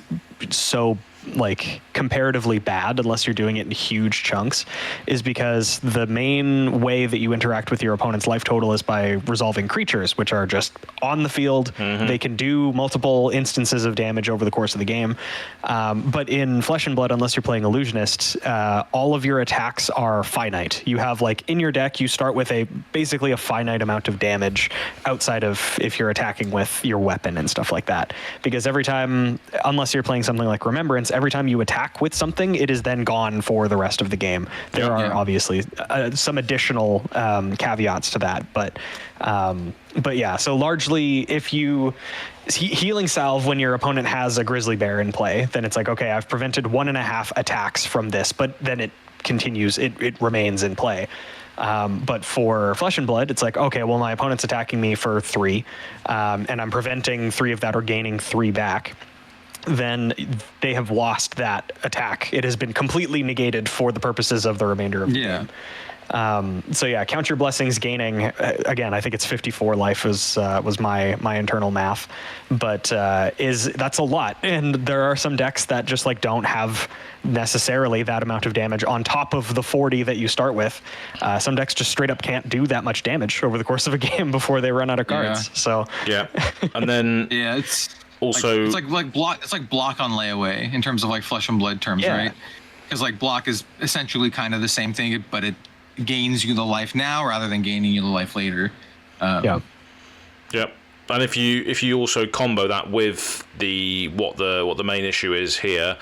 so like comparatively bad, unless you're doing it in huge chunks, is because the main way that you interact with your opponent's life total is by resolving creatures, which are just on the field. They can do multiple instances of damage over the course of the game. But in Flesh and Blood, unless you're playing Illusionist, all of your attacks are finite. You have, like, in your deck, you start with basically a finite amount of damage outside of if you're attacking with your weapon and stuff like that. Because every time, unless you're playing something like Remembrance, every time you attack with something, it is then gone for the rest of the game. There are obviously some additional caveats to that, but yeah. So largely, if you healing salve when your opponent has a grizzly bear in play, then it's like, okay, I've prevented 1.5 attacks from this, but then it continues, it remains in play. But for Flesh and Blood, it's like, okay, well, my opponent's attacking me for 3, and I'm preventing 3 of that or gaining 3 back. Then they have lost that attack. It has been completely negated for the purposes of the remainder of the game. So yeah, Count Your Blessings gaining, again, I think it's 54 life was my internal math, but that's a lot. And there are some decks that just like don't have necessarily that amount of damage on top of the 40 that you start with. Some decks just straight up can't do that much damage over the course of a game before they run out of cards. So yeah, and then it's also like block. It's like block on layaway in terms of like Flesh and Blood terms, right? Because like block is essentially kind of the same thing, but it gains you the life now rather than gaining you the life later. Yep. And if you also combo that with what the main issue is here,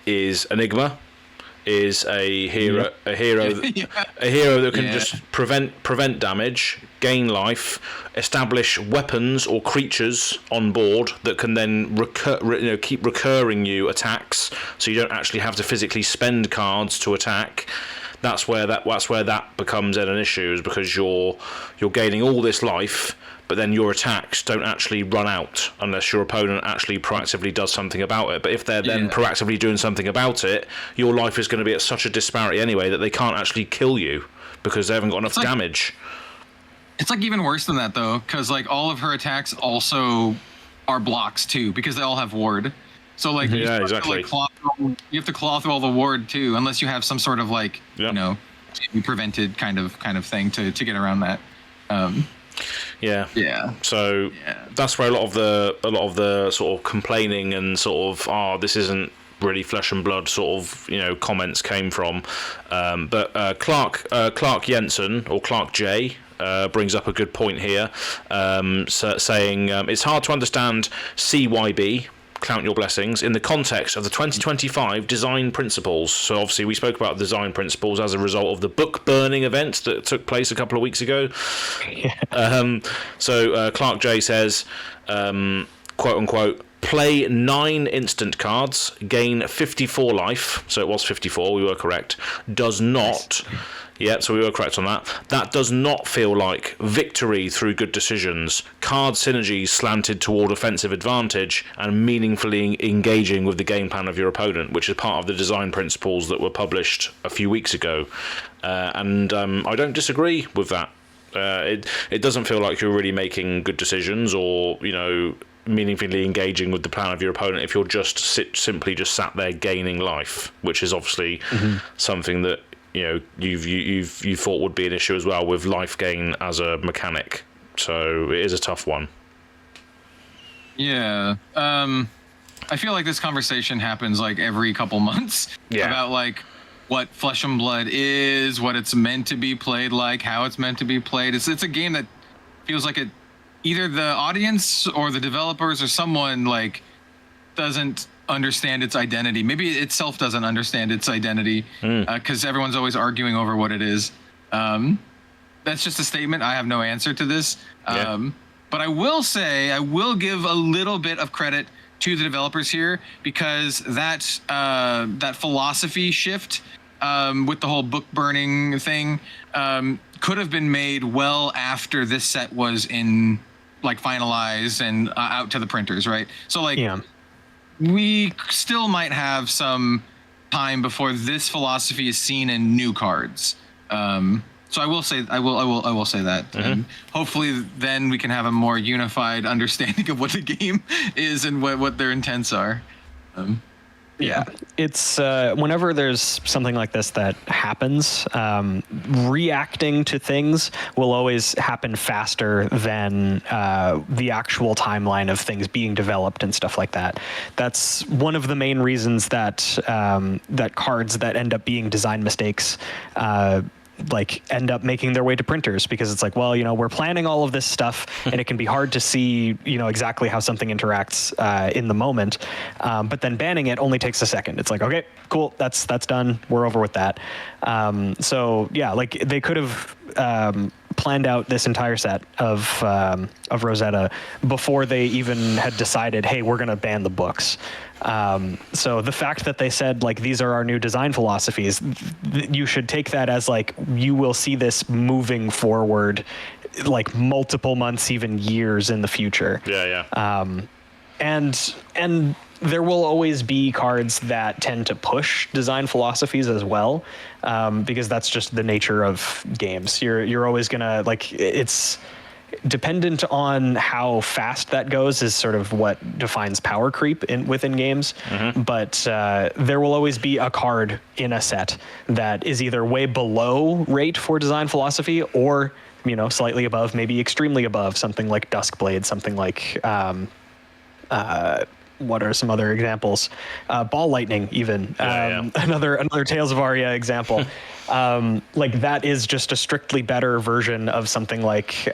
is Enigma is a hero a hero that can just prevent damage, gain life, establish weapons or creatures on board that can then keep recurring you attacks, so you don't actually have to physically spend cards to attack. That's where that becomes an issue, is because you're gaining all this life, but then your attacks don't actually run out unless your opponent actually proactively does something about it. But if they're then proactively doing something about it, your life is going to be at such a disparity anyway that they can't actually kill you because they haven't got enough damage. It's like even worse than that though, because like all of her attacks also are blocks too, because they all have ward. So like you have to claw through all the ward too, unless you have some sort of like prevented kind of thing to get around that. So that's where a lot of the sort of complaining and sort of this isn't really Flesh and Blood sort of comments came from. But Clark Jensen or Clark J brings up a good point here, saying it's hard to understand CYB. Count Your Blessings in the context of the 2025 design principles. So obviously we spoke about design principles as a result of the book burning event that took place a couple of weeks ago. So Clark J says, quote unquote, play 9 instant cards, gain 54 life. So it was 54, we were correct. Does not... Yeah, so we were correct on that. That does not feel like victory through good decisions, card synergy slanted toward offensive advantage, and meaningfully engaging with the game plan of your opponent, which is part of the design principles that were published a few weeks ago. And I don't disagree with that. It doesn't feel like you're really making good decisions or, meaningfully engaging with the plan of your opponent if you're just simply sat there gaining life, which is obviously something that you thought would be an issue as well with life gain as a mechanic. So it is a tough one. Yeah. I feel like this conversation happens like every couple months about like what Flesh and Blood is, what it's meant to be played like, how it's meant to be played. It's a game that feels like either the audience or the developers or someone like doesn't understand its identity. Maybe it itself doesn't understand its identity because everyone's always arguing over what it is. That's just a statement. I have no answer to this. But I will say, I will give a little bit of credit to the developers here, because that philosophy shift with the whole book burning thing could have been made well after this set was in like finalized and out to the printers, right? So like we still might have some time before this philosophy is seen in new cards. So I will say I will say that. And hopefully then we can have a more unified understanding of what the game is and what their intents are. It's whenever there's something like this that happens, reacting to things will always happen faster than the actual timeline of things being developed and stuff like that. That's one of the main reasons that that cards that end up being design mistakes like end up making their way to printers, because it's like, well, you know, we're planning all of this stuff and it can be hard to see, you know, exactly how something interacts in the moment. But then banning it only takes a second. It's like, okay, cool, that's done. We're over with that. So yeah, like they could have planned out this entire set of Rosetta before they even had decided, hey, we're going to ban the books. So the fact that they said like these are our new design philosophies, you should take that as like you will see this moving forward like multiple months, even years in the future. And there will always be cards that tend to push design philosophies as well, because that's just the nature of games. You're always gonna, like, it's dependent on how fast that goes is sort of what defines power creep within games. But there will always be a card in a set that is either way below rate for design philosophy, or, you know, slightly above, maybe extremely above, something like Duskblade, something like what are some other examples? Ball Lightning, even. Another Tales of Aria example. Like that is just a strictly better version of something like,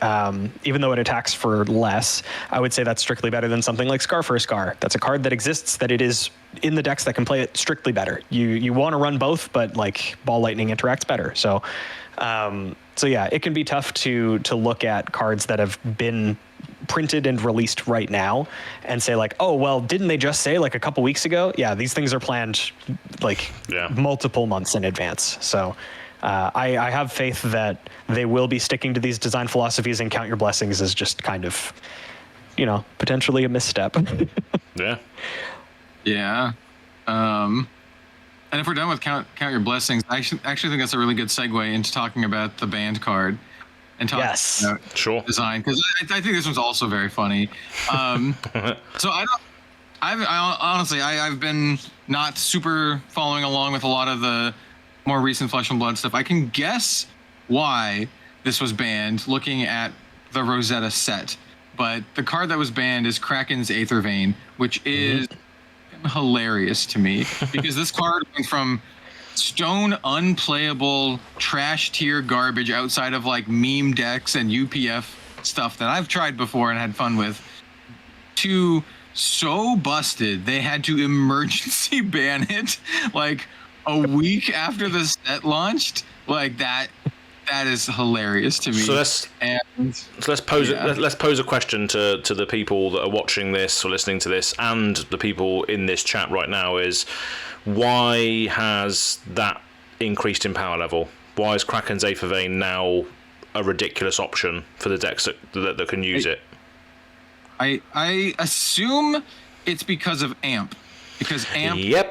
even though it attacks for less, I would say that's strictly better than something like Scar for a Scar. That's a card that exists, that it is in the decks that can play it strictly better. You want to run both, but like Ball Lightning interacts better. So yeah, it can be tough to look at cards that have been printed and released right now and say like, oh, well, didn't they just say like a couple weeks ago? Yeah, these things are planned like multiple months in advance. So I have faith that they will be sticking to these design philosophies, and Count Your Blessings is just kind of, you know, potentially a misstep. And if we're done with Count Your Blessings, I actually think that's a really good segue into talking about the banned card and talking about design, because I think this one's also very funny. So I've been not super following along with a lot of the more recent Flesh and Blood stuff. I can guess why this was banned looking at the Rosetta set, but the card that was banned is Kraken's AETHERVEIN, which is hilarious to me, because this card went from stone unplayable trash tier garbage outside of like meme decks and UPF stuff that I've tried before and had fun with, to so busted they had to emergency ban it like a week after the set launched. Like that is hilarious to me. So let's pose a question to the people that are watching this or listening to this, and the people in this chat right now, is why has that increased in power level? Why is Kraken's AETHERVEIN now a ridiculous option for the decks that can use it? I assume it's because of AMP, because AMP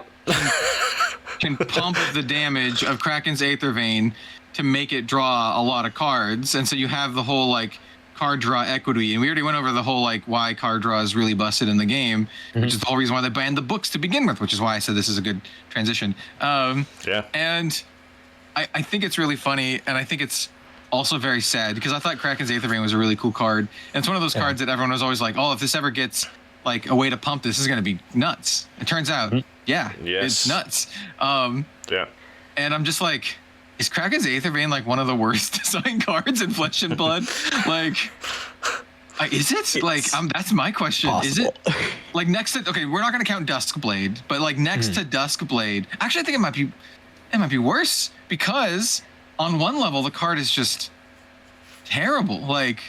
can pump the damage of Kraken's AETHERVEIN to make it draw a lot of cards, and so you have the whole like card draw equity. And we already went over the whole like why card draw is really busted in the game, which is the whole reason why they banned the books to begin with, which is why I said this is a good transition. And I think it's really funny, and I think it's also very sad, because I thought Kraken's AETHERVEIN was a really cool card, and it's one of those cards that everyone was always like, oh, if this ever gets like a way to pump this is going to be nuts. It turns out it's nuts. And I'm just like, is Kraken's AETHERVEIN like one of the worst design cards in Flesh and Blood? Like, Is it like that's my question? Possible. Is it like next to we're not gonna count Duskblade, but like next to Duskblade, actually I think it might be worse because on one level the card is just terrible, like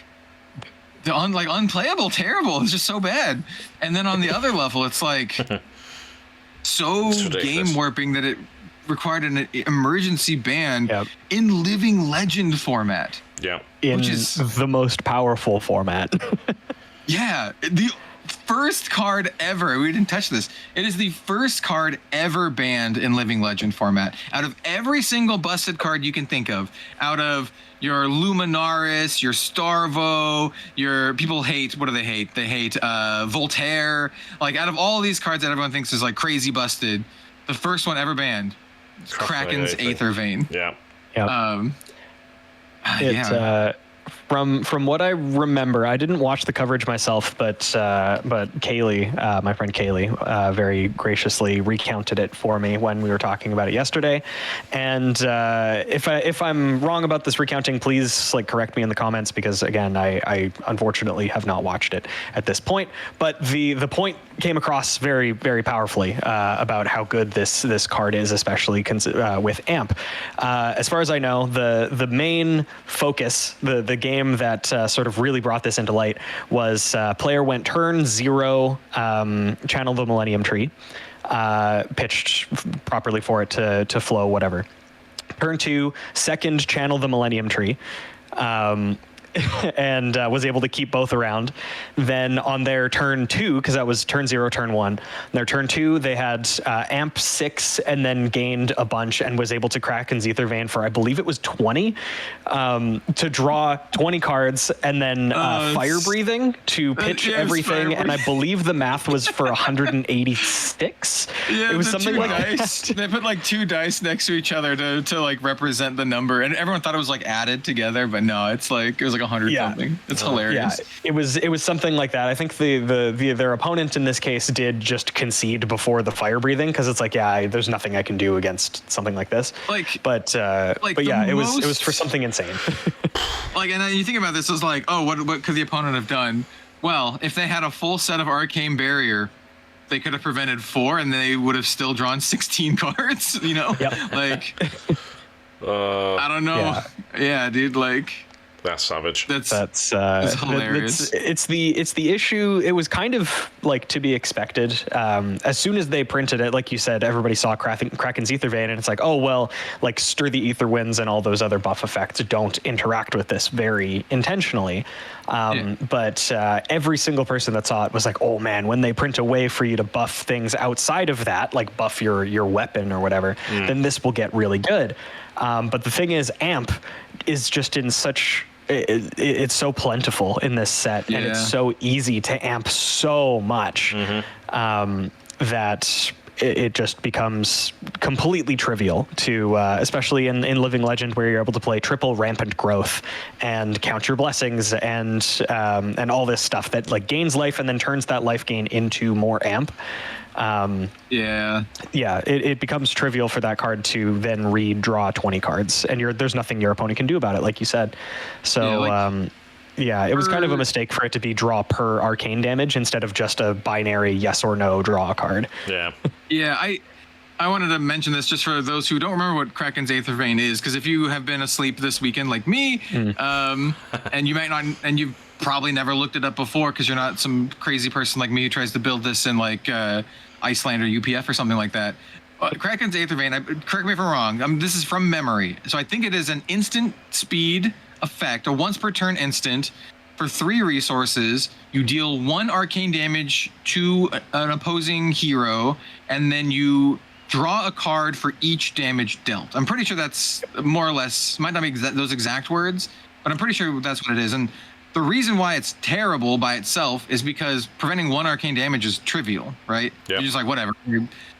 unplayable, terrible. It's just so bad, and then on the other level it's like so game warping that it required an emergency ban in Living Legend format. Yeah. Which is the most powerful format. Yeah. The first card ever. We didn't touch this. It is the first card ever banned in Living Legend format. Out of every single busted card you can think of, out of your Luminaris, your Starvo, your people hate, what do they hate? They hate Voltaire. Like out of all these cards that everyone thinks is like crazy busted, the first one ever banned. Kraken's AETHERVEIN. Yeah. From what I remember, I didn't watch the coverage myself, but Kaylee, my friend Kaylee, very graciously recounted it for me when we were talking about it yesterday. And if I'm wrong about this recounting, please correct me in the comments, because again, I unfortunately have not watched it at this point. But the point came across very, very powerfully about how good this card is, especially with AMP. As far as I know, the main focus, the game that sort of really brought this into light was player went turn 0, channel the Millennium Tree, pitched properly for it to flow, whatever. Turn 2, second channel the Millennium Tree, and was able to keep both around. Then on their turn 2, because that was turn 0, turn 1, their turn 2, they had AMP 6 and then gained a bunch and was able to Kraken's AETHERVEIN for, I believe it was 20, to draw 20 cards, and then Fire Breathing to pitch everything, and I believe the math was for 186. Yeah, it was something like dice. that. They put like 2 dice next to each other to like represent the number, and everyone thought it was like added together, but no, it was like 100 something. It's hilarious. Yeah, it was something like that. I think their opponent in this case did just concede before the Fire Breathing, because it's like, there's nothing I can do against something like this. But yeah, it was for something insane. And then you think about this as like, oh, what could the opponent have done? Well, if they had a full set of Arcane Barrier, they could have prevented 4, and they would have still drawn 16 cards. You know, I don't know. Yeah, dude, That's savage. That's hilarious. It's the issue. It was kind of to be expected. As soon as they printed it, like you said, everybody saw Kraken's AETHERVEIN, and it's like, oh well, Stir the Aether Winds and all those other buff effects don't interact with this very intentionally. But every single person that saw it was like, oh man, when they print a way for you to buff things outside of that, like buff your weapon or whatever, then this will get really good. But the thing is, AMP is just in such... It's so plentiful in this set, and it's so easy to amp so much that it just becomes completely trivial to, especially in Living Legend, where you're able to play triple Rampant Growth and count your blessings and all this stuff that gains life and then turns that life gain into more amp. It becomes trivial for that card to then redraw 20 cards, and there's nothing your opponent can do about it, like you said. So it was kind of a mistake for it to be draw per arcane damage instead of just a binary yes or no draw card. I wanted to mention this just for those who don't remember what Kraken's AETHERVEIN is, because if you have been asleep this weekend like me, and you might not, and you've probably never looked it up before because you're not some crazy person like me who tries to build this in Iceland or UPF or something like that. Kraken's AETHERVEIN, correct me if I'm wrong, this is from memory. So I think it is an instant speed effect, a once per turn instant. For 3 resources, you deal 1 arcane damage to an opposing hero, and then you draw a card for each damage dealt. I'm pretty sure that's more or less, might not be those exact words, but I'm pretty sure that's what it is. And the reason why it's terrible by itself is because preventing 1 arcane damage is trivial, right? You're just like, whatever.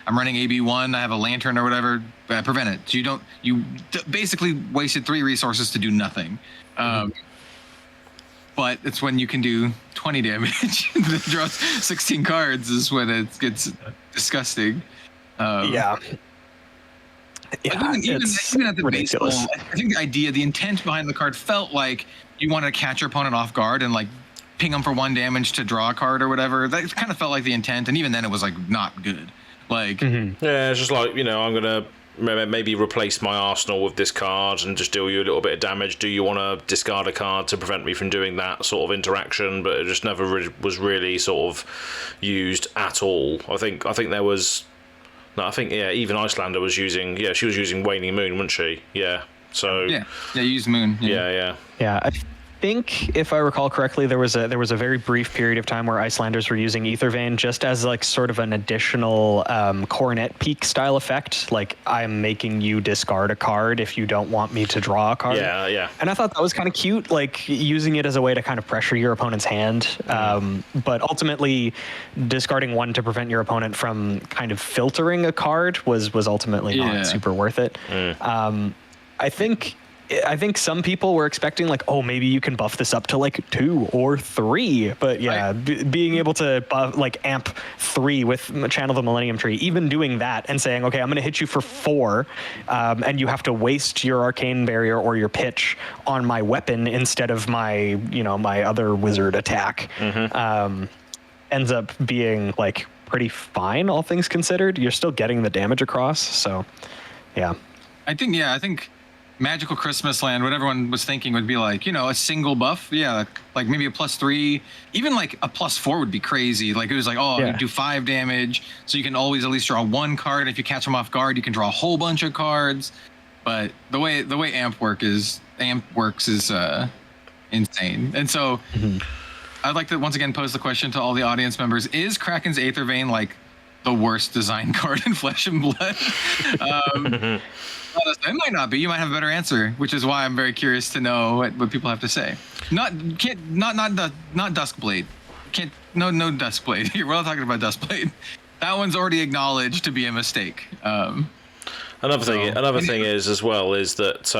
I'm running AB1, I have a lantern or whatever, prevent it. So you basically wasted 3 resources to do nothing. But it's when you can do 20 damage that draws 16 cards is when it gets disgusting. Even at the ridiculous. base level, I think the intent behind the card felt like you want to catch your opponent off guard and ping them for 1 damage to draw a card or whatever. That kind of felt like the intent, and even then it was like not good. Like, yeah, it's just like, I'm gonna maybe replace my arsenal with this card and just deal you a little bit of damage. Do you want to discard a card to prevent me from doing that sort of interaction? But it just never was really sort of used at all. I think there was. No, I think even Icelander was using. Yeah, she was using Waning Moon, wasn't she? Yeah. So. Yeah. Use Moon. Yeah. I think if I recall correctly, there was a very brief period of time where Icelanders were using Aethervein just as like sort of an additional coronet peak style effect. Like, I'm making you discard a card if you don't want me to draw a card. Yeah. And I thought that was kind of cute, like using it as a way to kind of pressure your opponent's hand. But ultimately, discarding one to prevent your opponent from kind of filtering a card was ultimately not super worth it. I think some people were expecting like, oh, maybe you can buff this up to like 2 or 3, but being able to amp 3 with Channel the Millennium Tree, even doing that and saying, okay, I'm going to hit you for 4, and you have to waste your Arcane Barrier or your pitch on my weapon instead of my my other wizard attack, ends up being like pretty fine, all things considered. You're still getting the damage across, so yeah. I think Magical Christmas Land, what everyone was thinking would be like, a single buff. Yeah, like maybe a +3. Even like a +4 would be crazy. Like, it was like, you do 5 damage, so you can always at least draw 1 card. If you catch them off guard, you can draw a whole bunch of cards. But the way AMP works is insane. And so I'd like to once again pose the question to all the audience members: is Kraken's Aethervein like the worst design card in Flesh and Blood? It might not be. You might have a better answer, which is why I'm very curious to know what people have to say. Not Duskblade. No Duskblade. We're not talking about Duskblade. That one's already acknowledged to be a mistake. Another thing is as well is that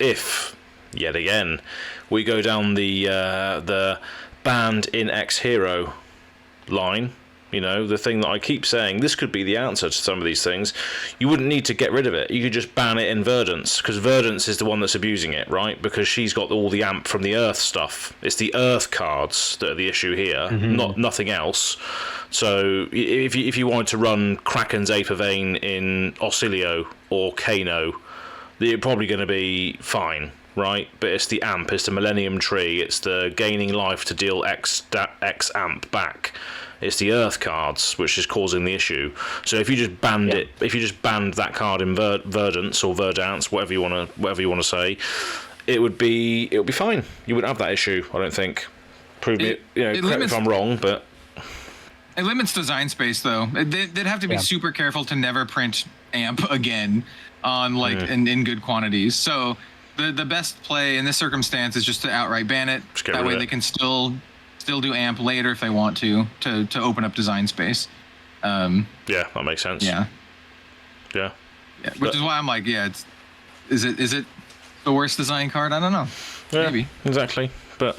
if yet again we go down the banned in X Hero line. The thing that I keep saying, this could be the answer to some of these things. You wouldn't need to get rid of it. You could just ban it in Verdance, because Verdance is the one that's abusing it, right? Because she's got all the amp from the Earth stuff. It's the Earth cards that are the issue here, nothing else. So if you wanted to run Kraken's Aethervein in Oscillio or Kano, you're probably going to be fine. Right, but it's the amp, it's the Millennium Tree, it's the gaining life to deal X amp back. It's the Earth cards which is causing the issue. So if you just banned it, if you just banned that card in Verdance or Verdance, whatever you want to say, it would be fine. You wouldn't have that issue, I don't think. Prove me, correct me if I'm wrong, but it limits design space though. They'd have to be super careful to never print amp again on in good quantities. So the best play in this circumstance is just to outright ban it. That way they can still do amp later if they want to open up design space. Yeah, that makes sense. Yeah. Which is why I'm like, is it the worst design card? I don't know. Maybe. Exactly. But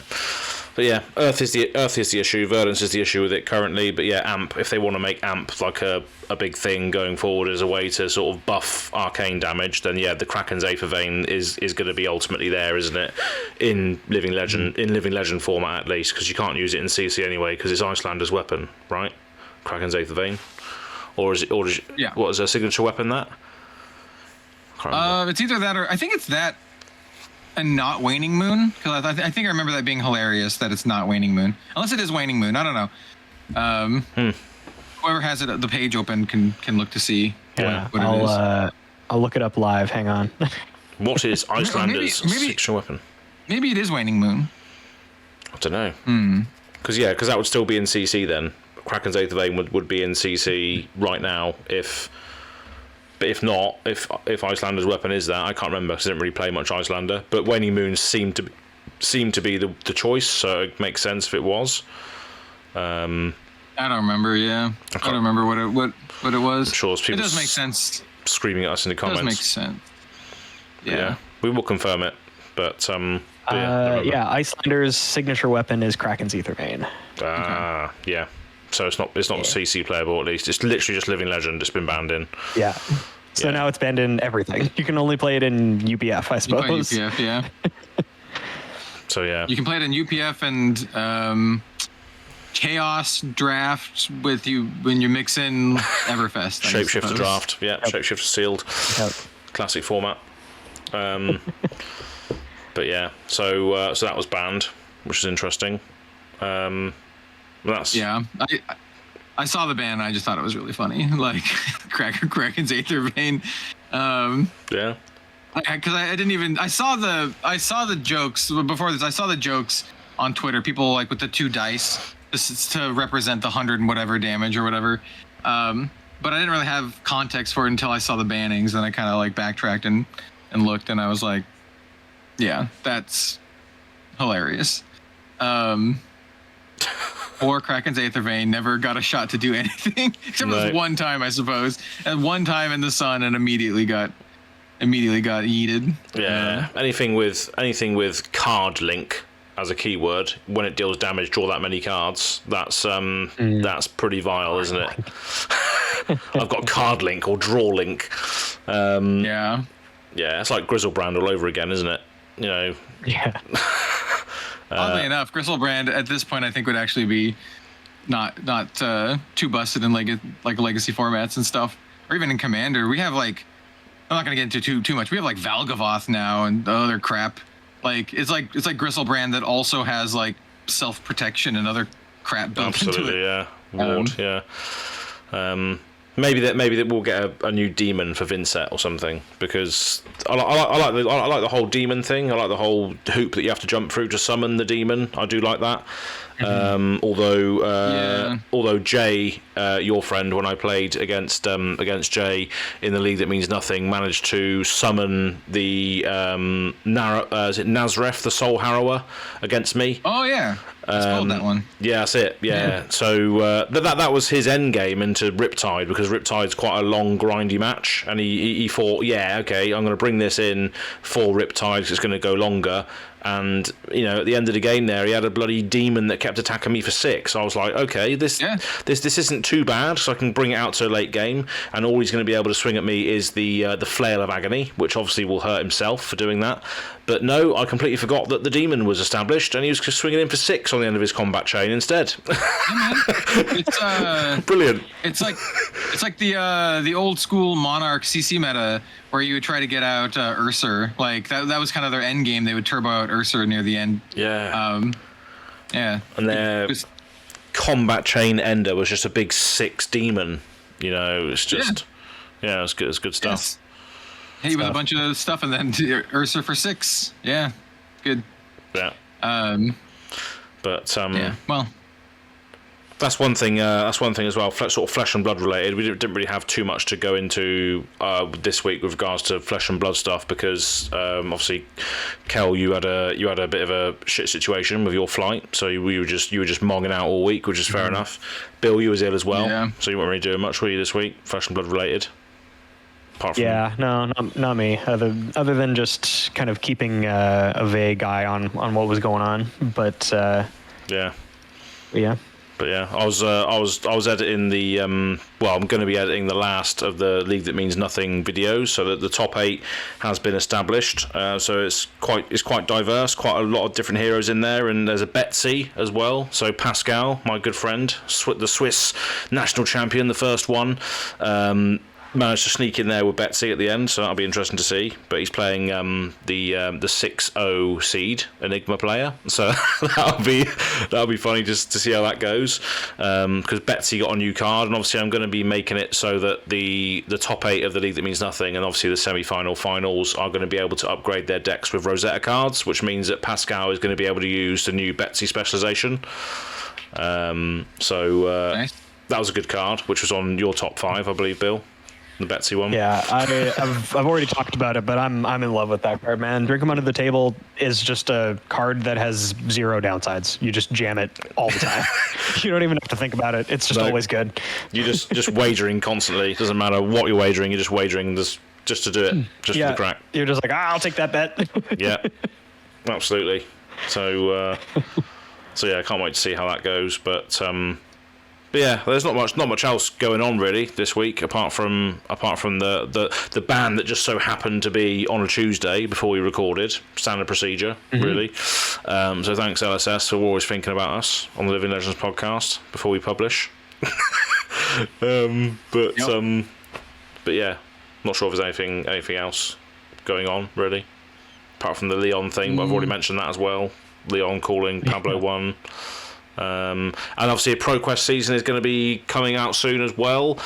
yeah, Earth is the issue. Verdance is the issue with it currently. But yeah, amp. If they want to make amp like a big thing going forward as a way to sort of buff arcane damage, then yeah, the Kraken's Aethervein is going to be ultimately there, isn't it? In Living Legend format at least, because you can't use it in CC anyway because it's Icelander's weapon, right? Kraken's Aethervein, or is it? What is their signature weapon? That? It's either that or I think it's that. And not Waning Moon, because I think I remember that being hilarious that it's not Waning Moon, unless it is Waning Moon. I don't know. Whoever has the page open can look to see what it is. I'll look it up live. Hang on. What is Icelander's signature weapon? Maybe it is Waning Moon. I don't know. Because that would still be in CC then. Kraken's Aethervein would be in CC right now But if not, if Icelander's weapon is that, I can't remember because I didn't really play much Icelander. But Waning Moon seemed to be the choice, so it makes sense if it was. I don't remember. Yeah, I don't remember what it was. I'm sure it does make sense. Screaming at us in the comments. It does make sense. Yeah, we will confirm it. But Icelander's signature weapon is Kraken's Aethervein. Yeah. So it's not CC playable at least. It's literally just Living Legend. It's been banned in. Yeah. So now it's banned in everything. You can only play it in UBF, I suppose. UBF, yeah. So yeah, You can play it in UPF and Chaos Draft with you when you mix in Everfest. Shapeshifter Draft. Yeah, Shapeshifter Sealed. Yep. Classic format. But yeah, so that was banned, which is interesting. That's I saw the ban. I just thought it was really funny, like Kraken's AETHERVEIN. Yeah. Because I didn't even I saw the jokes before this. I saw the jokes on Twitter. People like with the 2 dice. This is to represent the 100 and whatever damage or whatever. But I didn't really have context for it until I saw the bannings, and I kind of like backtracked and looked, and I was like, yeah, that's hilarious. Poor Kraken's AETHERVEIN never got a shot to do anything except for this one time, I suppose. And one time in the sun, and immediately got yeeted. Yeah. Anything with card link as a keyword, when it deals damage, draw that many cards. That's pretty vile, isn't it? I've got card link or draw link. Yeah, it's like Grizzlebrand all over again, isn't it? You know. Yeah. Oddly enough, Grizzlebrand at this point I think would actually be not too busted in like legacy formats and stuff, or even in Commander. We have like, I'm not gonna get into too much. We have like Valgavoth now and other crap. Like it's like Grizzlebrand that also has like self protection and other crap built into it. Yeah. Ward, yeah. Maybe that we'll get a new demon for Vinset or something, because I like the whole demon thing. I like the whole hoop that you have to jump through to summon the demon. I do like that. Although Jay, your friend, when I played against Jay in the league that means nothing, managed to summon the is it Nazareth, the Soul Harrower, against me. Oh yeah, I spelled that one. Yeah, that's it. Yeah. So that was his end game into Riptide, because Riptide's quite a long, grindy match, and he thought, yeah, okay, I'm going to bring this in for Riptide because it's going to go longer. And at the end of the game there, he had a bloody demon that kept attacking me for 6. I was like, okay, this isn't too bad, so I can bring it out to a late game, and all he's going to be able to swing at me is the Flail of Agony, which obviously will hurt himself for doing that. But no, I completely forgot that the demon was established, and he was just swinging in for 6 on the end of his combat chain instead. It's brilliant. It's like the old school Monarch CC meta where you would try to get out Ursa. Like that was kind of their end game. They would turbo out Ursa near the end. Yeah. Yeah. And their combat chain ender was just a big 6 demon. It's just it's good. It's good stuff. Yes. Hey, with a bunch of stuff, and then Ursa for 6. Yeah, good. Yeah. But yeah. Well, that's one thing. That's one thing as well. Sort of flesh and blood related. We didn't really have too much to go into this week with regards to flesh and blood stuff, because obviously, Kel, you had a bit of a shit situation with your flight, so you were just monging out all week, which is fair enough. Bill, you was ill as well, so you weren't really doing much, were you, this week, flesh and blood related? No, not me. Other than just kind of keeping a vague eye on what was going on, but yeah. But yeah, I was editing the I'm going to be editing the last of the League That Means Nothing videos, so that the top 8 has been established. So it's quite diverse, quite a lot of different heroes in there, and there's a Betsy as well. So Pascal, my good friend, the Swiss national champion, the first one. Managed to sneak in there with Betsy at the end, so that'll be interesting to see. But he's playing the 6-0 seed Enigma player, so that'll be funny just to see how that goes. Because Betsy got a new card, and obviously I'm going to be making it so that the top 8 of the League That Means Nothing, and obviously the semi-final finals, are going to be able to upgrade their decks with Rosetta cards, which means that Pascal is going to be able to use the new Betsy specialization. Nice. That was a good card, which was on your top 5, I believe, Bill. The Betsy one. Yeah, I've already talked about it, but I'm in love with that card, man. Drink 'em Under the Table is just a card that has 0 downsides. You just jam it all the time. You don't even have to think about it. It's just always good. You just wagering constantly. It doesn't matter what you're wagering. You're just wagering just to do it, just for the crack. You're just like, I'll take that bet. Yeah, absolutely. So yeah, I can't wait to see how that goes. But But yeah, there's not much else going on really this week apart from the ban that just so happened to be on a Tuesday before we recorded. Standard procedure, really. So thanks LSS for always thinking about us on the Living Legends podcast before we publish. But yeah, not sure if there's anything else going on really, apart from the Leon thing. But I've already mentioned that as well. Leon calling Pablo 1. And obviously a ProQuest season is going to be coming out soon as well.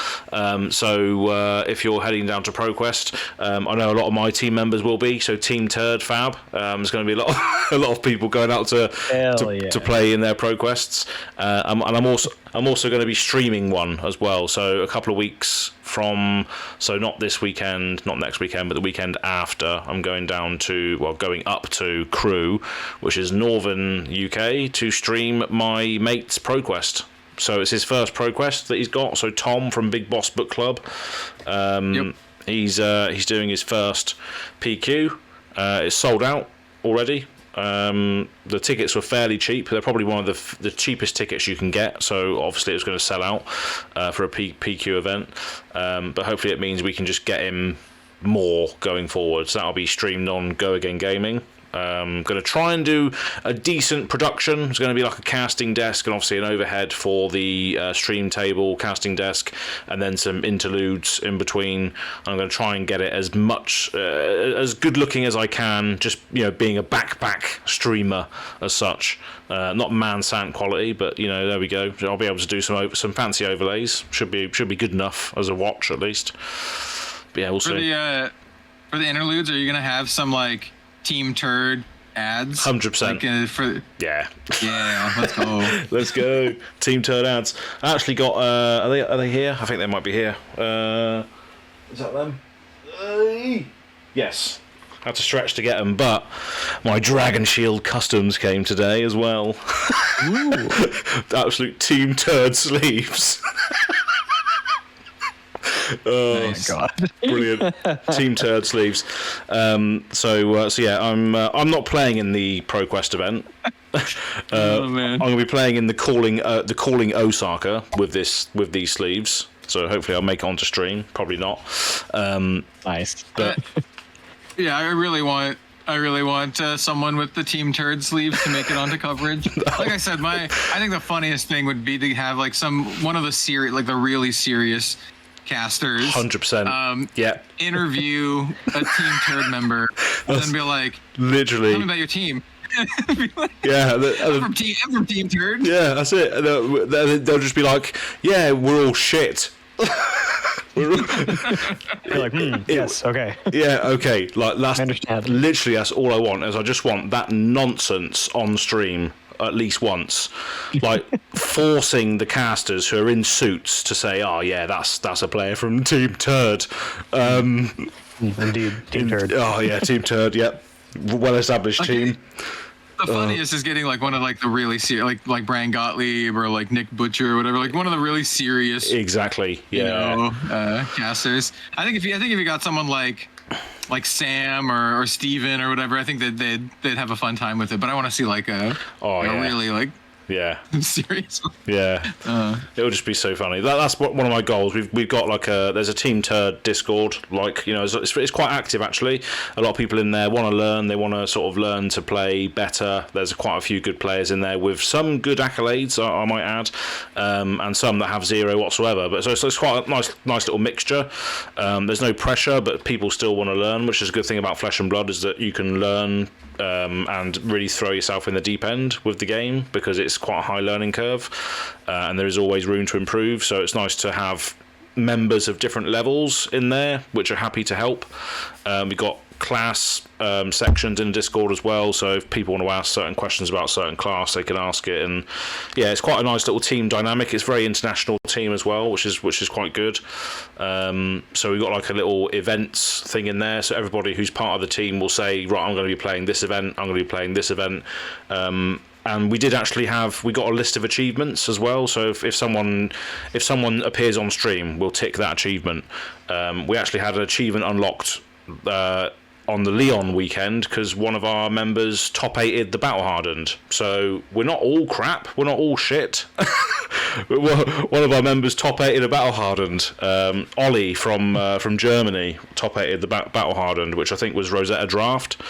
So if you're heading down to ProQuest, I know a lot of my team members will be. So Team Turd Fab, there's going to be a lot of people going out to play in their ProQuests. And I'm also going to be streaming one as well. So a couple of weeks from, so not this weekend, not next weekend, but the weekend after, I'm going up to Crewe, which is northern UK, to stream my mate's ProQuest. So it's his first ProQuest that he's got. So Tom from Big Boss Book Club, he's doing his first PQ. It's sold out already. The tickets were fairly cheap. They're probably one of the cheapest tickets you can get, so obviously it was going to sell out for a PQ event, but hopefully it means we can just get him more going forward. So that'll be streamed on Go Again Gaming. Going to try and do a decent production. It's going to be like a casting desk and obviously an overhead for the stream table, casting desk, and then some interludes in between. I'm going to try and get it as much as good looking as I can, just being a backpack streamer as such. Not man-sant quality, but there we go. I'll be able to do some fancy overlays. Should be good enough as a watch at least. But yeah, we'll see. For the interludes, are you going to have some like Team Turd ads? 100%. Yeah, let's go. Let's go. Team Turd ads. I actually got are they here? I think they might be here. Is that them? Yes. Had to stretch to get them, but my Dragon Shield customs came today as well. Ooh. Absolute Team Turd sleeves. Oh nice. My God! Brilliant. Team Turd sleeves. So yeah, I'm not playing in the ProQuest event. I'm going to be playing in the calling Osaka with these sleeves. So hopefully I'll make it onto stream. Probably not. Nice. But yeah, I really want someone with the Team Turd sleeves to make it onto coverage. Like I said, I think the funniest thing would be to have like one of the really serious casters 100%. Yeah. Interview a Team Turd member and then be like, literally, tell me about your team. Yeah, I'm from Team Turd. Yeah, that's it. They'll just be like, yeah, we're all shit. You're like, yes, okay. Yeah, okay. Like I understand. Literally, that's all I want. Is I just want that nonsense on stream at least once, like forcing the casters who are in suits to say, "Oh yeah, that's a player from Team Turd." Indeed, Team Turd. Oh yeah, Team Turd. Yep, well-established team. The funniest is getting like one of like the really serious, like Brian Gottlieb or like Nick Butcher or whatever, like one of the really serious, exactly, yeah, casters. I think if you got someone like Sam or Steven or whatever, I think that they'd have a fun time with it. But I want to see like a really like serious one. Yeah, it'll just be so funny. That's one of my goals. We've got like there's a Team Turd Discord, like it's quite active actually. A lot of people in there want to learn. They want to sort of learn to play better. There's quite a few good players in there with some good accolades, I might add, and some that have zero whatsoever. But so it's quite a nice little mixture. There's no pressure, but people still want to learn, which is a good thing about Flesh and Blood, is that you can learn and really throw yourself in the deep end with the game, because it's quite a high learning curve, and there is always room to improve. So it's nice to have members of different levels in there which are happy to help. We've got class sections in Discord as well, so if people want to ask certain questions about a certain class, they can ask it. And yeah, it's quite a nice little team dynamic. It's a very international team as well, which is quite good. So we've got like a little events thing in there, so everybody who's part of the team will say, right, I'm going to be playing this event, I'm going to be playing this event. And we got a list of achievements as well. So if someone appears on stream, we'll tick that achievement. We actually had an achievement unlocked on the Leon weekend because one of our members top 8'd the Battle Hardened. So we're not all crap, we're not all shit. one of our members top 8'd a Battle Hardened. Ollie from Germany top 8'd the Battle Hardened, which I think was Rosetta Draft.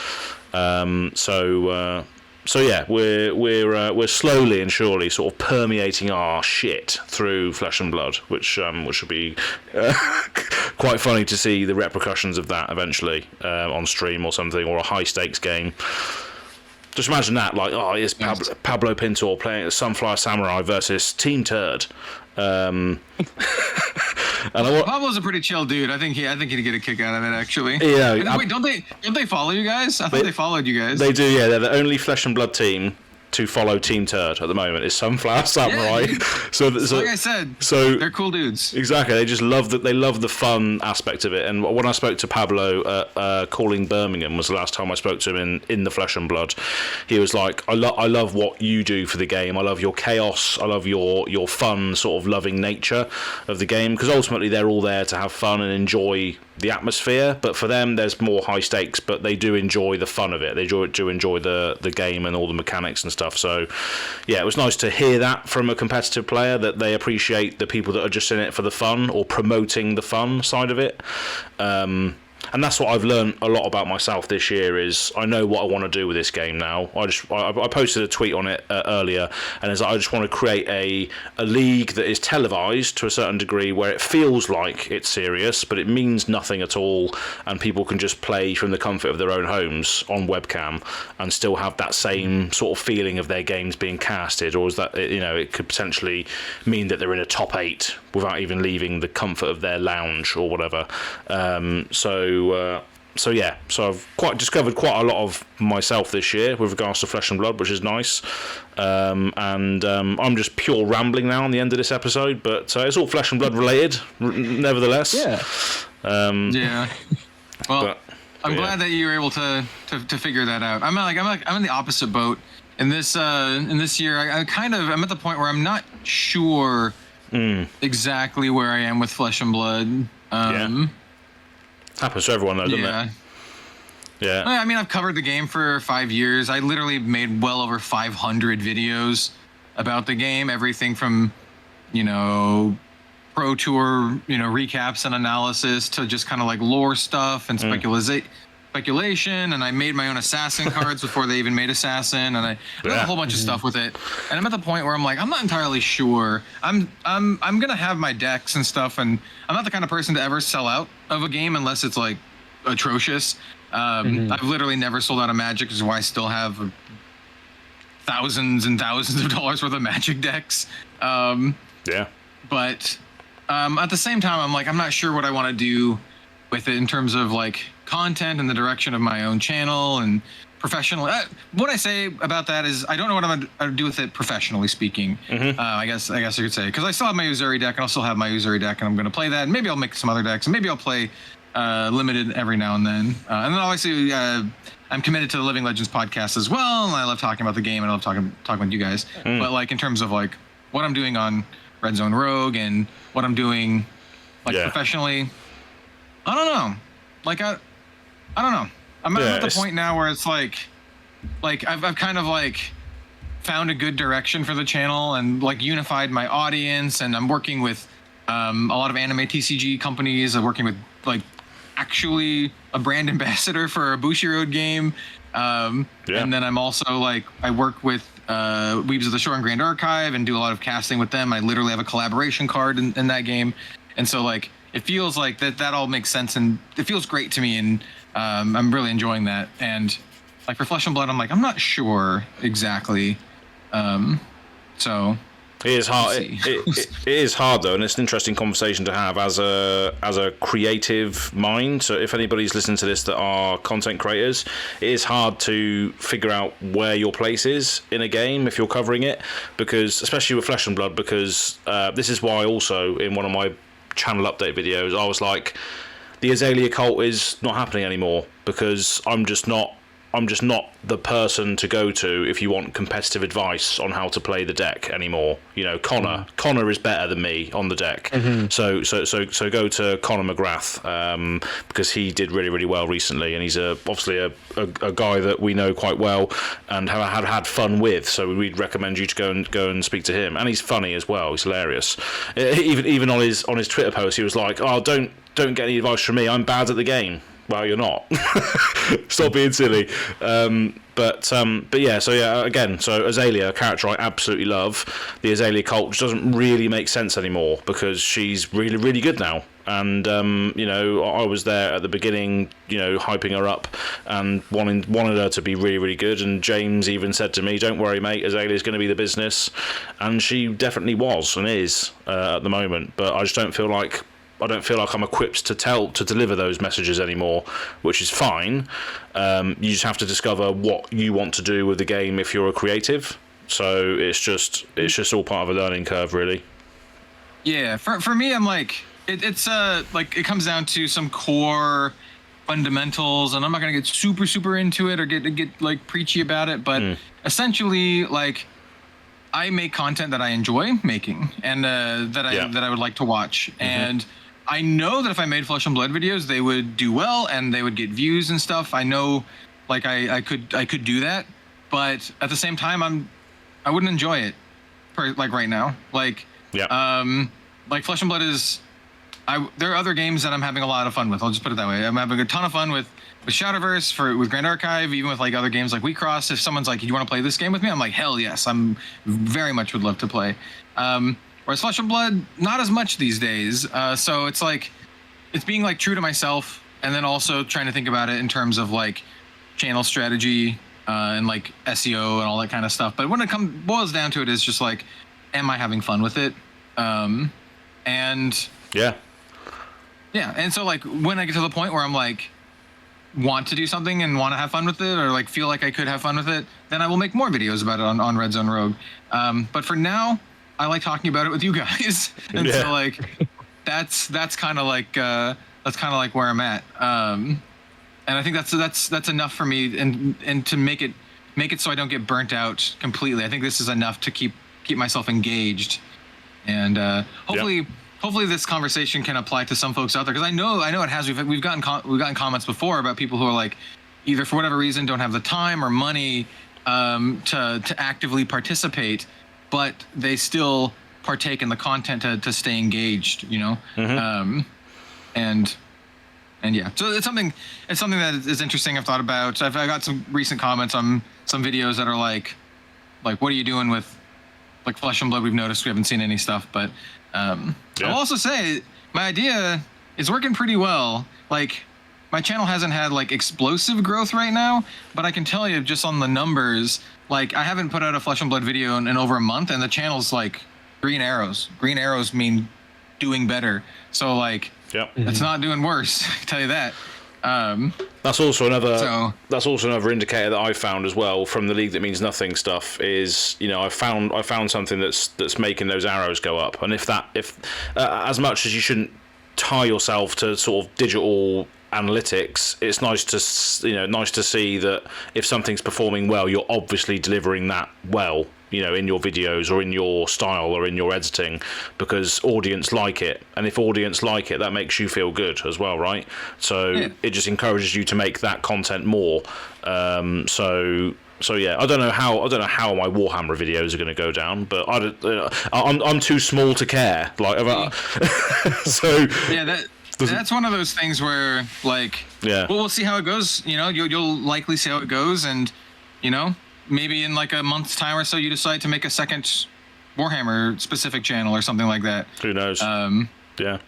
So yeah, we're slowly and surely sort of permeating our shit through Flesh and Blood, which will be quite funny to see the repercussions of that eventually on stream or something, or a high stakes game. Just imagine that, like, here's Pablo Pintor playing Sunflower Samurai versus Team Turd. Pablo's a pretty chill dude. I think he'd get a kick out of it, actually. Yeah. Wait, don't they follow you guys? I thought they followed you guys. They do, yeah. They're the only Flesh and Blood team to follow Team Turd at the moment. Is Sunflower Samurai. Yeah, so like I said, they're cool dudes. Exactly. They just love that. They love the fun aspect of it. And when I spoke to Pablo at Calling Birmingham was the last time I spoke to him in the Flesh and Blood, he was like, I love what you do for the game. I love your chaos. I love your fun, sort of loving nature of the game, because ultimately they're all there to have fun and enjoy the atmosphere, but for them there's more high stakes, but they do enjoy the fun of it. They do enjoy the game and all the mechanics and stuff. So yeah, it was nice to hear that from a competitive player, that they appreciate the people that are just in it for the fun or promoting the fun side of it. And that's what I've learned a lot about myself this year, is I know what I want to do with this game now. I posted a tweet on it earlier, and I just want to create a league that is televised to a certain degree, where it feels like it's serious, but it means nothing at all, and people can just play from the comfort of their own homes on webcam and still have that same sort of feeling of their games being casted. Or is that, it could potentially mean that they're in a top 8 without even leaving the comfort of their lounge or whatever. So I've discovered quite a lot of myself this year with regards to Flesh and Blood, which is nice. I'm just pure rambling now on the end of this episode, but it's all Flesh and Blood related, nevertheless. Yeah. Yeah. Well, I'm glad that you were able to figure that out. I'm in the opposite boat. In this year, I'm at the point where I'm not sure exactly where I am with Flesh and Blood. Happens to everyone, though, doesn't it? Yeah. I mean, I've covered the game for 5 years. I literally made well over 500 videos about the game. Everything from, Pro Tour, recaps and analysis, to just kind of like lore stuff and speculation. And I made my own assassin cards before they even made assassin, and I did a whole bunch of stuff with it. And I'm at the point where I'm like, I'm not entirely sure. I'm gonna have my decks and stuff, and I'm not the kind of person to ever sell out of a game unless it's like atrocious. I've literally never sold out of Magic, which is why I still have thousands and thousands of dollars worth of Magic decks. But at the same time, I'm like, I'm not sure what I want to do with it in terms of like content and the direction of my own channel and professional. What I say about that is I don't know what I'm gonna do with it professionally speaking. I guess I could say, because I still have my Uzuri deck, and I'll still have my Uzuri deck, and I'm going to play that, and maybe I'll make some other decks, and maybe I'll play limited every now and then. And then obviously I'm committed to the Living Legends podcast as well, and I love talking about the game, and I love talking with you guys. But like in terms of like what I'm doing on Red Zone Rogue and what I'm doing like professionally, I don't know. Like I don't know. I'm at the point now where it's like I've kind of like found a good direction for the channel and like unified my audience, and I'm working with a lot of anime TCG companies. I'm working with like actually a brand ambassador for a Bushiroad game. And then I'm also like, I work with Weebs of the Shore and Grand Archive and do a lot of casting with them. I literally have a collaboration card in that game. And so like, it feels like that all makes sense, and it feels great to me, and I'm really enjoying that. And like for Flesh and Blood, I'm like, I'm not sure exactly. So it is hard. It is hard though, and it's an interesting conversation to have as a creative mind. So if anybody's listening to this that are content creators, it is hard to figure out where your place is in a game if you're covering it, because especially with Flesh and Blood, because this is why also in one of my channel update videos I was like, the Azalea cult is not happening anymore, because I'm I'm just not the person to go to if you want competitive advice on how to play the deck anymore. You know, Connor is better than me on the deck. So go to Connor McGrath, because he did really, really well recently, and he's obviously a guy that we know quite well and have had fun with. So we'd recommend you to go and speak to him. And he's funny as well. He's hilarious. Even on his Twitter post, he was like, "Oh, don't get any advice from me. I'm bad at the game." Well, you're not. Stop being silly. But yeah, so yeah, again, so Azalea, a character I absolutely love. The Azalea cult just doesn't really make sense anymore because she's really, really good now. And you know, I was there at the beginning, you know, hyping her up and wanted her to be really, really good. And James even said to me, "Don't worry, mate, Azalea's going to be the business," and she definitely was and is at the moment. But I just don't feel like I'm equipped to deliver those messages anymore, which is fine. You just have to discover what you want to do with the game if you're a creative. So it's just all part of a learning curve, really. Yeah, for me, I'm like, it's like it comes down to some core fundamentals, and I'm not gonna get super into it or get like preachy about it, but essentially, like, I make content that I enjoy making and that I would like to watch, and I know that if I made Flesh and Blood videos, they would do well and they would get views and stuff. I know, like, I could do that, but at the same time, I wouldn't enjoy it, like right now. Like, like Flesh and Blood is. There are other games that I'm having a lot of fun with. I'll just put it that way. I'm having a ton of fun with Shadowverse, with Grand Archive, even with like other games like WeCross. If someone's like, "Do you want to play this game with me?" I'm like, "Hell yes!" I'm very much would love to play. Whereas Flesh and Blood, not as much these days. So it's like, it's being like true to myself, and then also trying to think about it in terms of like channel strategy and like SEO and all that kind of stuff. But when it boils down to it, is just like, am I having fun with it? And yeah, and so like when I get to the point where I'm like, want to do something and want to have fun with it, or like feel like I could have fun with it, then I will make more videos about it on Red Zone Rogue. But for now, I like talking about it with you guys, and so like that's kind of like where I'm at. And I think that's enough for me, and to make it so I don't get burnt out completely. I think this is enough to keep myself engaged, and hopefully this conversation can apply to some folks out there, because I know it has. We've gotten comments before about people who are like, either for whatever reason don't have the time or money to actively participate, but they still partake in the content to stay engaged, you know. And yeah, so it's something that is interesting. I've thought about. I got some recent comments on some videos that are like what are you doing with like Flesh and Blood? We've noticed we haven't seen any stuff, but I'll also say my idea is working pretty well. Like, my channel hasn't had like explosive growth right now, but I can tell you just on the numbers, like, I haven't put out a Flesh and Blood video in over a month, and the channel's like green arrows. Green arrows mean doing better. So like, it's not doing worse. I can tell you that. That's also another indicator that I found as well from the League That Means Nothing stuff is, you know, I found something that's making those arrows go up, and if as much as you shouldn't tie yourself to sort of digital analytics, it's nice to see that if something's performing well, you're obviously delivering that well, you know, in your videos or in your style or in your editing, because audience like it, and if audience like it, that makes you feel good as well, right? So it just encourages you to make that content more. So yeah, I don't know how my Warhammer videos are going to go down, but I'm too small to care. Like, so yeah, that's one of those things where, like, we'll see how it goes. You know, you'll likely see how it goes, and, you know, maybe in like a month's time or so, you decide to make a second Warhammer specific channel or something like that. Who knows? Yeah.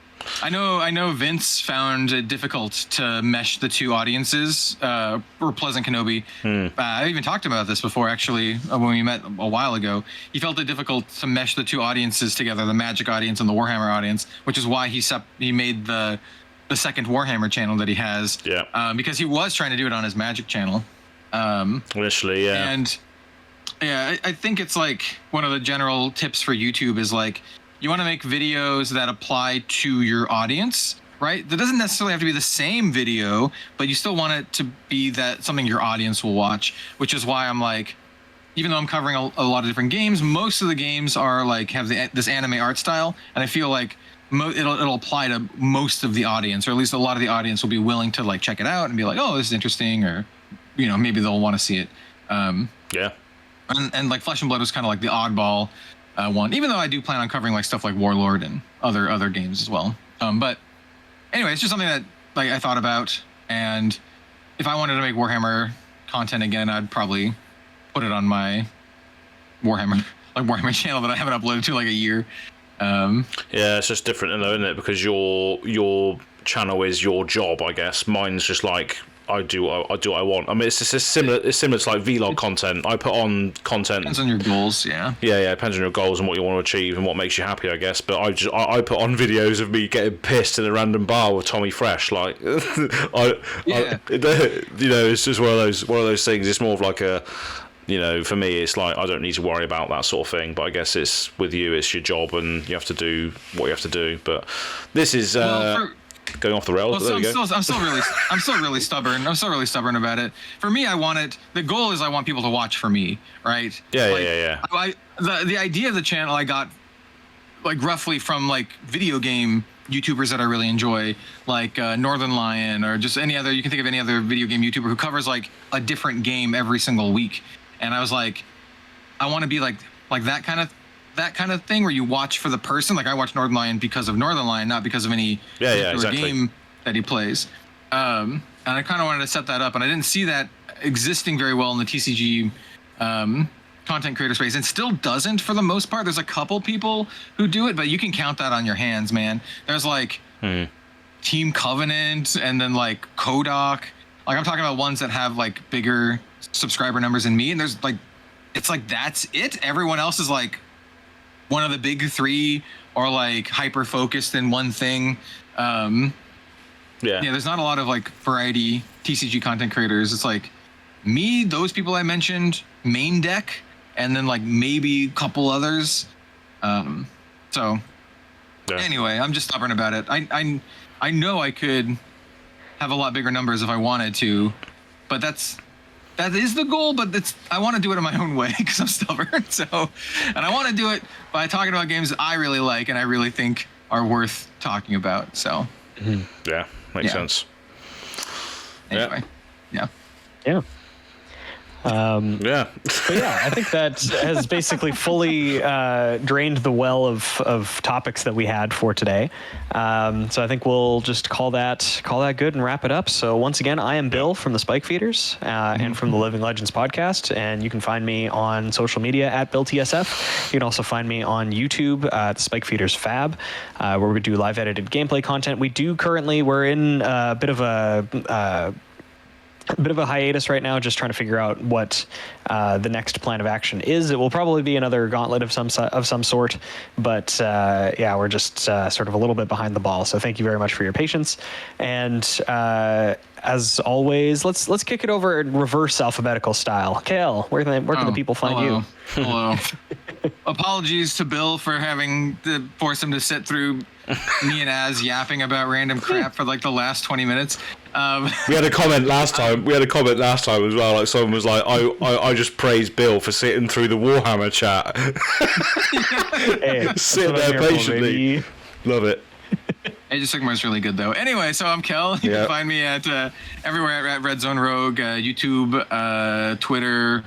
I know Vince found it difficult to mesh the two audiences, or Pleasant Kenobi. I even talked about this before, actually, when we met a while ago. He felt it difficult to mesh the two audiences together, the Magic audience and the Warhammer audience, which is why he made the second Warhammer channel that he has. Yeah. Because he was trying to do it on his Magic channel. Initially, yeah. And yeah, I think it's like one of the general tips for YouTube is like, you want to make videos that apply to your audience, right? That doesn't necessarily have to be the same video, but you still want it to be that something your audience will watch, which is why I'm like, even though I'm covering a lot of different games, most of the games are like have this anime art style, and I feel like it'll apply to most of the audience, or at least a lot of the audience will be willing to like check it out and be like, oh, this is interesting, or maybe they'll want to see it. Yeah. And like Flesh and Blood was kind of like the oddball one, even though I do plan on covering like stuff like Warlord and other games as well. But anyway, it's just something that like I thought about, and if I wanted to make Warhammer content again, I'd probably put it on my Warhammer channel that I haven't uploaded to like a year. Yeah, it's just different though, isn't it? Because your channel is your job, I guess. Mine's just like I do what I want. I mean, it's similar to like vlog content. I put on content. Depends on your goals, yeah. Yeah, it depends on your goals and what you want to achieve and what makes you happy, I guess. But I put on videos of me getting pissed in a random bar with Tommy Fresh, like it's just one of those things. It's more of like a, for me, it's like I don't need to worry about that sort of thing. But I guess it's with you, it's your job, and you have to do what you have to do. But this is going off the rails. Well, I'm still really stubborn. I'm still really stubborn about it. For me, the goal is I want people to watch for me, right? Yeah. The idea of the channel I got like roughly from like video game YouTubers that I really enjoy, like Northern Lion, or just you can think of any other video game YouTuber who covers like a different game every single week. And I was like, I want to be like that kind of thing where you watch for the person. Like I watch Northern Lion because of Northern Lion, not because of any exactly. game that he plays. And I kind of wanted to set that up, and I didn't see that existing very well in the TCG content creator space. It still doesn't for the most part. There's a couple people who do it, but you can count that on your hands, man. There's like Team Covenant, and then like Kodak. Like I'm talking about ones that have like bigger subscriber numbers than me, and there's like, it's like that's it. Everyone else is like one of the big three, or like hyper focused in one thing. There's not a lot of like variety TCG content creators. It's like me, those people I mentioned, main deck, and then like maybe a couple others. Anyway, I'm just stubborn about it. I know I could have a lot bigger numbers if I wanted to, but that is the goal, but I want to do it in my own way because I'm stubborn. So, and I want to do it by talking about games that I really like and I really think are worth talking about. So, yeah, makes sense. Anyway, yeah. But yeah, I think that has basically fully drained the well of topics that we had for today. So I think we'll just call that good and wrap it up. So once again, I am Bill from the Spike Feeders and from the Living Legends podcast, and you can find me on social media at BillTSF. You can also find me on YouTube at Spike Feeders Fab, where we do live edited gameplay content. We're in a bit of a hiatus right now, just trying to figure out what the next plan of action is. It will probably be another gauntlet of some sort, but we're just sort of a little bit behind the ball. So thank you very much for your patience. And as always, let's kick it over in reverse alphabetical style. Kale, where can the people find you? Hello. Apologies to Bill for having to force him to sit through me and Az yapping about random crap for like the last 20 minutes. We had a comment last time. As well. Like someone was like, "I just praised Bill for sitting through the Warhammer chat." Hey, sitting there patiently. Love it. Age of Sigmar is really good though. Anyway, so I'm Kel. You can find me at everywhere at Red Zone Rogue, YouTube, Twitter,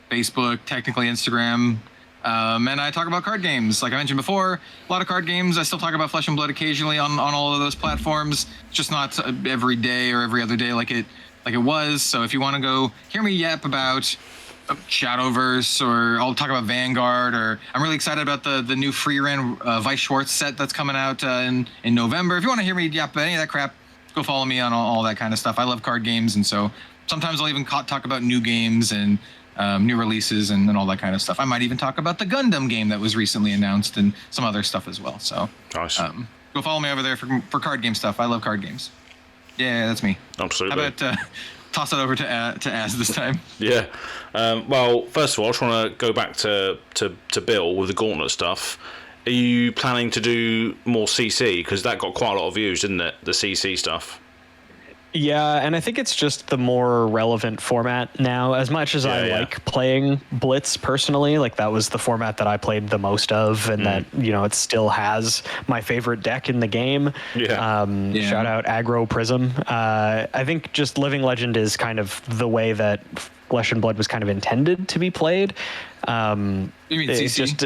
Facebook, technically Instagram. And I talk about card games. Like I mentioned before, a lot of card games. I still talk about Flesh and Blood occasionally on all of those platforms. It's just not every day or every other day like it was. So if you want to go hear me yap about Shadowverse, or I'll talk about Vanguard, or I'm really excited about the new Freeran Vice Schwartz set that's coming out in November. If you want to hear me yap about any of that crap, go follow me on all that kind of stuff. I love card games, and so sometimes I'll even talk about new games and new releases and all that kind of stuff. I might even talk about the Gundam game that was recently announced and some other stuff as well. So nice. Go follow me over there for card game stuff. I love card games. Yeah, that's me. Absolutely. How about toss it over to Az this time? Yeah. Well, first of all, I just want to go back to Bill with the gauntlet stuff. Are you planning to do more CC? Because that got quite a lot of views, didn't it? The CC stuff. Yeah, and I think it's just the more relevant format now. As much as I like playing Blitz personally, like that was the format that I played the most of, and that, you know, it still has my favorite deck in the game. Shout out Aggro Prism. I think just Living Legend is kind of the way that Flesh and Blood was kind of intended to be played. You mean CC? Just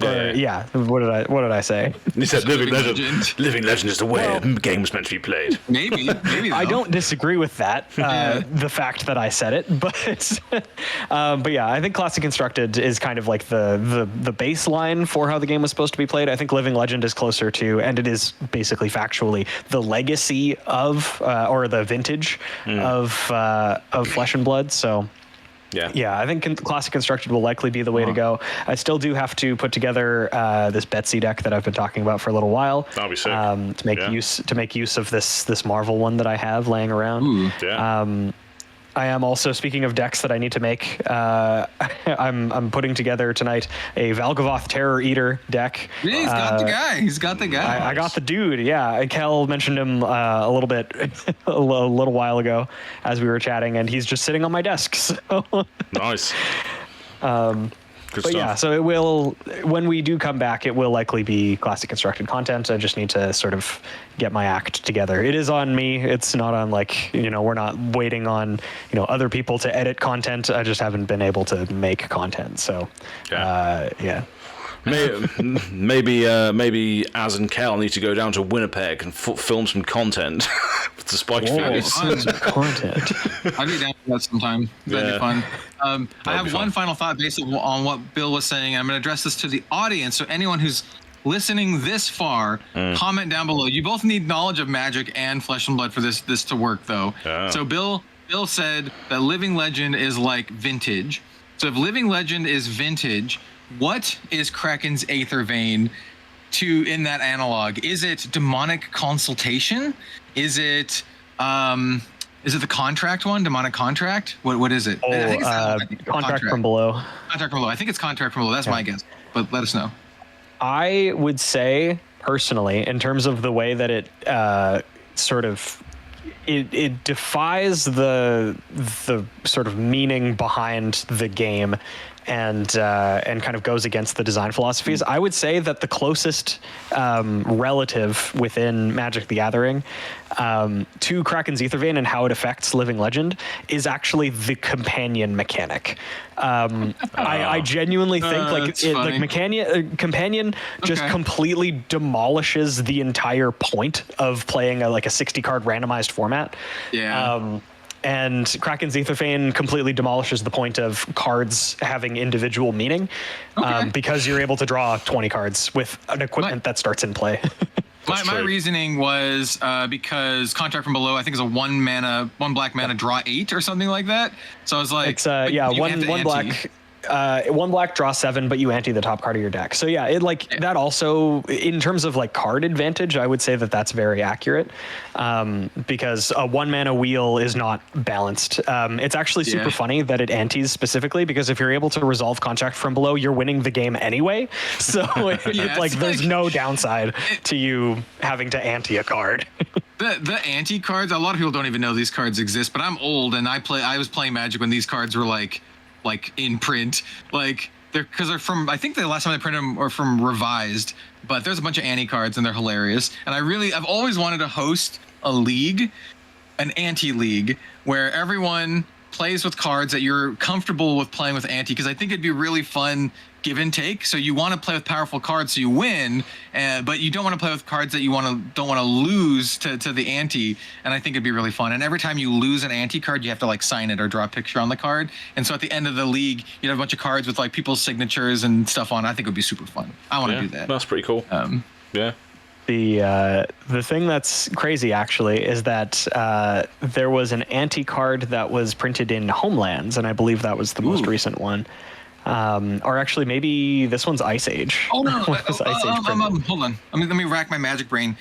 What did I say? You said Living Legend. Living Legend is the way a game was meant to be played. Maybe. I don't disagree with that. The fact that I said it, but yeah, I think Classic Constructed is kind of like the baseline for how the game was supposed to be played. I think Living Legend is closer to, and it is basically factually the legacy of or the vintage of Flesh and Blood. So. Yeah, I think Classic Constructed will likely be the way to go. I still do have to put together this Betsy deck that I've been talking about for a little while. That'll be sick. To make use of this Marvel one that I have laying around. Ooh, I am also, speaking of decks that I need to make, I'm putting together tonight a Valgavoth Terror Eater deck. Yeah, he's got the guy. I got the dude. Yeah, Kel mentioned him a little bit a little while ago as we were chatting, and he's just sitting on my desk. So nice. Good but stuff. yeah, so it will, when we do come back, it will likely be Classic Constructed content. I just need to sort of get my act together. It is on me. It's not on, like, you know, we're not waiting on, you know, other people to edit content. I just haven't been able to make content. So, yeah. Maybe Az and Kel need to go down to Winnipeg and film some content with the Spike Feeders. Content. I'd be down for that sometime. That'd be fun. I have one final thought based on what Bill was saying. I'm going to address this to the audience. So anyone who's listening this far, comment down below. You both need knowledge of Magic and Flesh and Blood for this to work, though. So Bill said that Living Legend is like vintage. So if Living Legend is vintage, what is Kraken's AETHERVEIN in that analog? Is it Demonic Consultation? Is it the contract one? Demonic Contract? What is it? I think it's Contract from Below. Contract from Below. I think it's Contract from Below. That's my guess. But let us know. I would say, personally, in terms of the way that it sort of it defies the sort of meaning behind the game, and kind of goes against the design philosophies. I would say that the closest relative within Magic the Gathering to Kraken's AETHERVEIN and how it affects Living Legend is actually the companion mechanic. I genuinely think companion just completely demolishes the entire point of playing a 60 card randomized format. And Kraken's AETHERVEIN completely demolishes the point of cards having individual meaning, because you're able to draw 20 cards with an equipment that starts in play. My reasoning was because Contract from Below, I think, is a one black mana, draw 8 or something like that. So I was like, it's one black, draw 7, but you ante the top card of your deck. So yeah, that also, in terms of like card advantage, I would say that that's very accurate, because a 1 mana wheel is not balanced. It's actually super funny that it antes specifically, because if you're able to resolve Contract from Below, you're winning the game anyway. So there's no downside to you having to ante a card. The ante cards, a lot of people don't even know these cards exist, but I'm old and I was playing Magic when these cards were like in print, they're from, I think the last time they printed them are from Revised, but there's a bunch of ante cards and they're hilarious. And I've always wanted to host a league, an ante league, where everyone plays with cards that you're comfortable with playing with ante, because I think it'd be really fun give and take. So you want to play with powerful cards so you win, but you don't want to play with cards that you don't want to lose to the ante. And I think it'd be really fun. And every time you lose an ante card, you have to sign it or draw a picture on the card. And so at the end of the league, you have a bunch of cards with people's signatures and stuff on. I think it would be super fun. I want to do that. That's pretty cool. The thing that's crazy actually is that there was an ante card that was printed in Homelands, and I believe that was the most recent one. Or actually, maybe this one's Ice Age. Oh no! Hold on. Let me rack my Magic brain.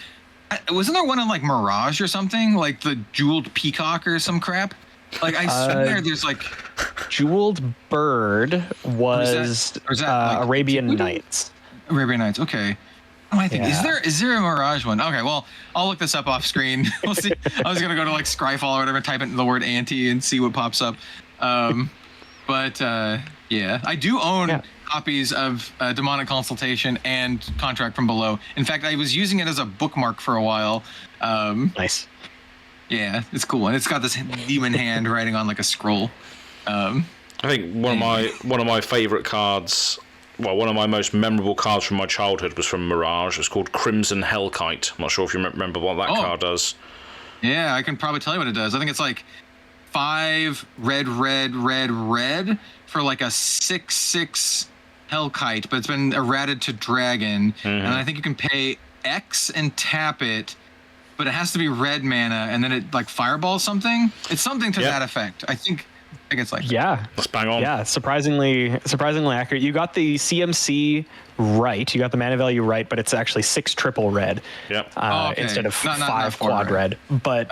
Wasn't there one on Mirage or something, like the Jeweled Peacock or some crap? I swear there's Jeweled Bird was Arabian Nights. Arabian Nights. Okay. Oh, I think Yeah. is there a Mirage one? Okay, well, I'll look this up off screen. We'll see. I was gonna go to like Scryfall or whatever, type in the word anti and see what pops up. But yeah, I do own copies of Demonic Consultation and Contract from Below. In fact, I was using it as a bookmark for a while. Nice. Yeah, it's cool, and it's got this demon hand writing on like a scroll. I think one of my favorite cards. Well, one of my most memorable cards from my childhood was from Mirage. It's called Crimson Hellkite. I'm not sure if you remember what that card does. Yeah, I can probably tell you what it does. I think it's like 5 red, red, red, red for like a 6/6 Hellkite, but it's been errated to dragon. And I think you can pay X and tap it, but it has to be red mana, and then it like fireballs something. It's something to that effect. I think it's like Yeah. Let's bang on. Yeah, surprisingly accurate. You got the CMC right. You got the mana value right, but it's actually 6 triple red. Yep. Okay. Instead of Not 5 4 quad red. But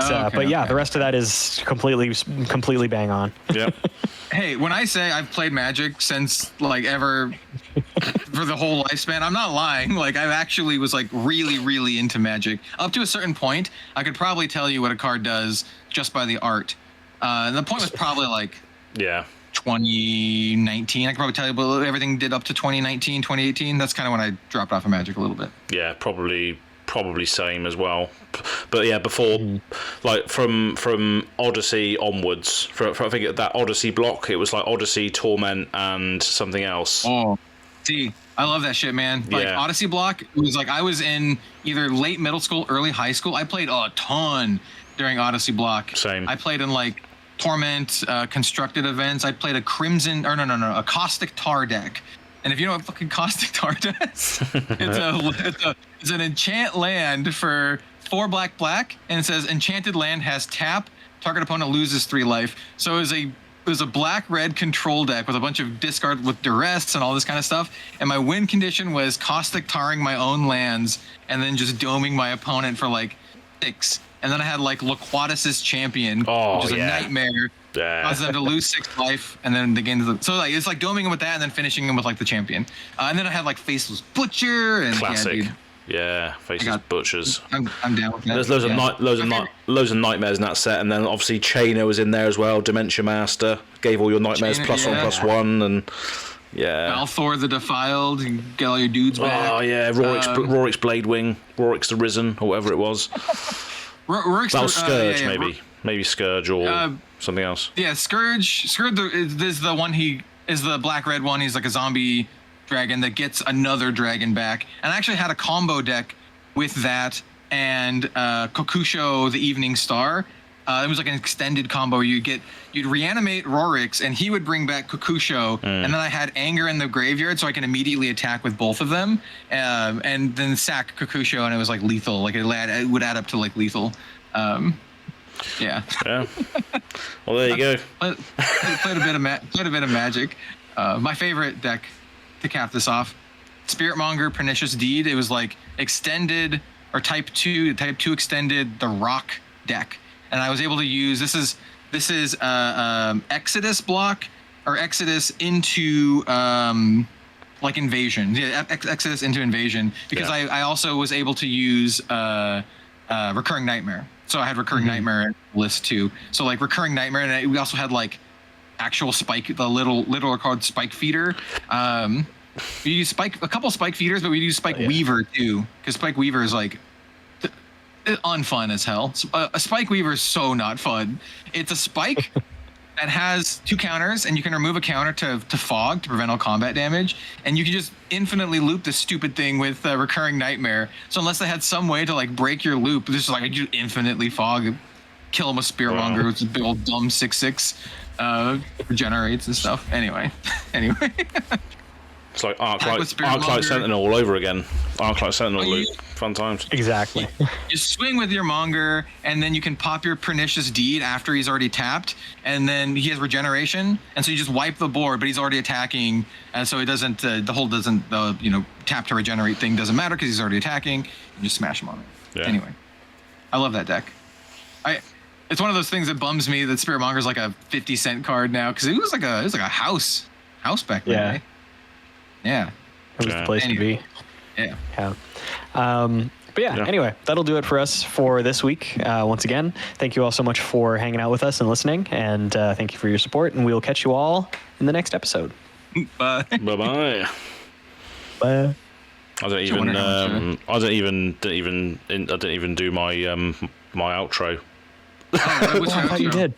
yeah, the rest of that is completely bang on. Yep. Hey, when I say I've played Magic since like ever for the whole lifespan, I'm not lying. Like I actually was like really, really into Magic. Up to a certain point, I could probably tell you what a card does just by the art. And the point was probably like Yeah. 2019. I could probably tell you what everything did up to 2019, 2018. That's kind of when I dropped off of Magic a little bit. Yeah, probably same as well. But yeah, before like from Odyssey onwards, for I think that Odyssey block, it was like Odyssey, Torment, and something else. Oh, see, I love that shit, man. Like Yeah. Odyssey block, it was like I was in either late middle school, early high school. I played a ton during Odyssey block. Same. I played in like Torment, constructed events. I played a a Caustic Tar deck. And if you know what fucking Caustic Tar does, it's an enchant land for 4 black, and it says enchanted land has tap. Target opponent loses 3 life. So it was a black-red control deck with a bunch of discard with duress and all this kind of stuff. And my win condition was Caustic Tarring my own lands and then just doming my opponent for like 6. And then I had like Loquatus's Champion, which is a nightmare. Yeah. Causes them to lose 6 life, and then they gain so like it's like doming him with that, and then finishing him with like the champion. And then I had like Faceless Butcher and Classic. Yeah, Yeah, Faceless Butchers. I'm down with that. There's loads of nightmares in that set, and then obviously Chainer was in there as well. Dementia Master gave all your nightmares Chainer, +1/+1, and yeah. Balthor the Defiled, you get all your dudes back. Oh yeah, Rorik's Bladewing, Rorik's the Risen, or whatever it was. Rorik's That was Scourge, maybe Scourge or something else. Yeah, Scourge is the one. He is the black-red one. He's like a zombie dragon that gets another dragon back. And I actually had a combo deck with that and Kokusho the Evening Star. It was like an extended combo. You'd reanimate Rorik's, and he would bring back Kokusho, and then I had Anger in the Graveyard, so I can immediately attack with both of them, and then sack Kokusho, and it was like lethal. Like it would add up to like lethal. Yeah. Well, there you go. Played a bit of Magic. My favorite deck to cap this off, Spiritmonger Pernicious Deed. It was like extended or type 2 extended the rock deck. And I was able to use this is Exodus block or Exodus into like Invasion. Yeah, Exodus into Invasion, because I also was able to use Recurring Nightmare. So I had Recurring Nightmare list too. So like Recurring Nightmare, and we also had like actual Spike, the little called Spike Feeder. We use a couple Spike Feeders, but we use Spike Weaver too, because Spike Weaver is like unfun as hell. A Spike Weaver is so not fun. It's a spike that has 2 counters, and you can remove a counter to fog to prevent all combat damage, and you can just infinitely loop this stupid thing with Recurring Nightmare. So unless they had some way to like break your loop, this is like you infinitely fog, kill him with Spiritmonger, which is a big old dumb 6/6 regenerates and stuff. Anyway. It's like Arclight Sentinel all over again. Arclight Sentinel loop. Fun times. Exactly. You swing with your Monger, and then you can pop your Pernicious Deed after he's already tapped, and then he has regeneration, and so you just wipe the board, but he's already attacking, and so it doesn't, the whole doesn't, tap to regenerate thing doesn't matter because he's already attacking. You just smash him on it. Yeah. Anyway, I love that deck. It's one of those things that bums me that Spiritmonger's like a 50-cent card now, because it was like a house back then. Yeah. Eh? Yeah. It was the place to be. Yeah. But yeah, anyway, that'll do it for us for this week. Once again, thank you all so much for hanging out with us and listening, and thank you for your support. And we will catch you all in the next episode. Bye. Bye-bye. Bye. I don't even do my my outro. Oh, what's your I thought you outro? did.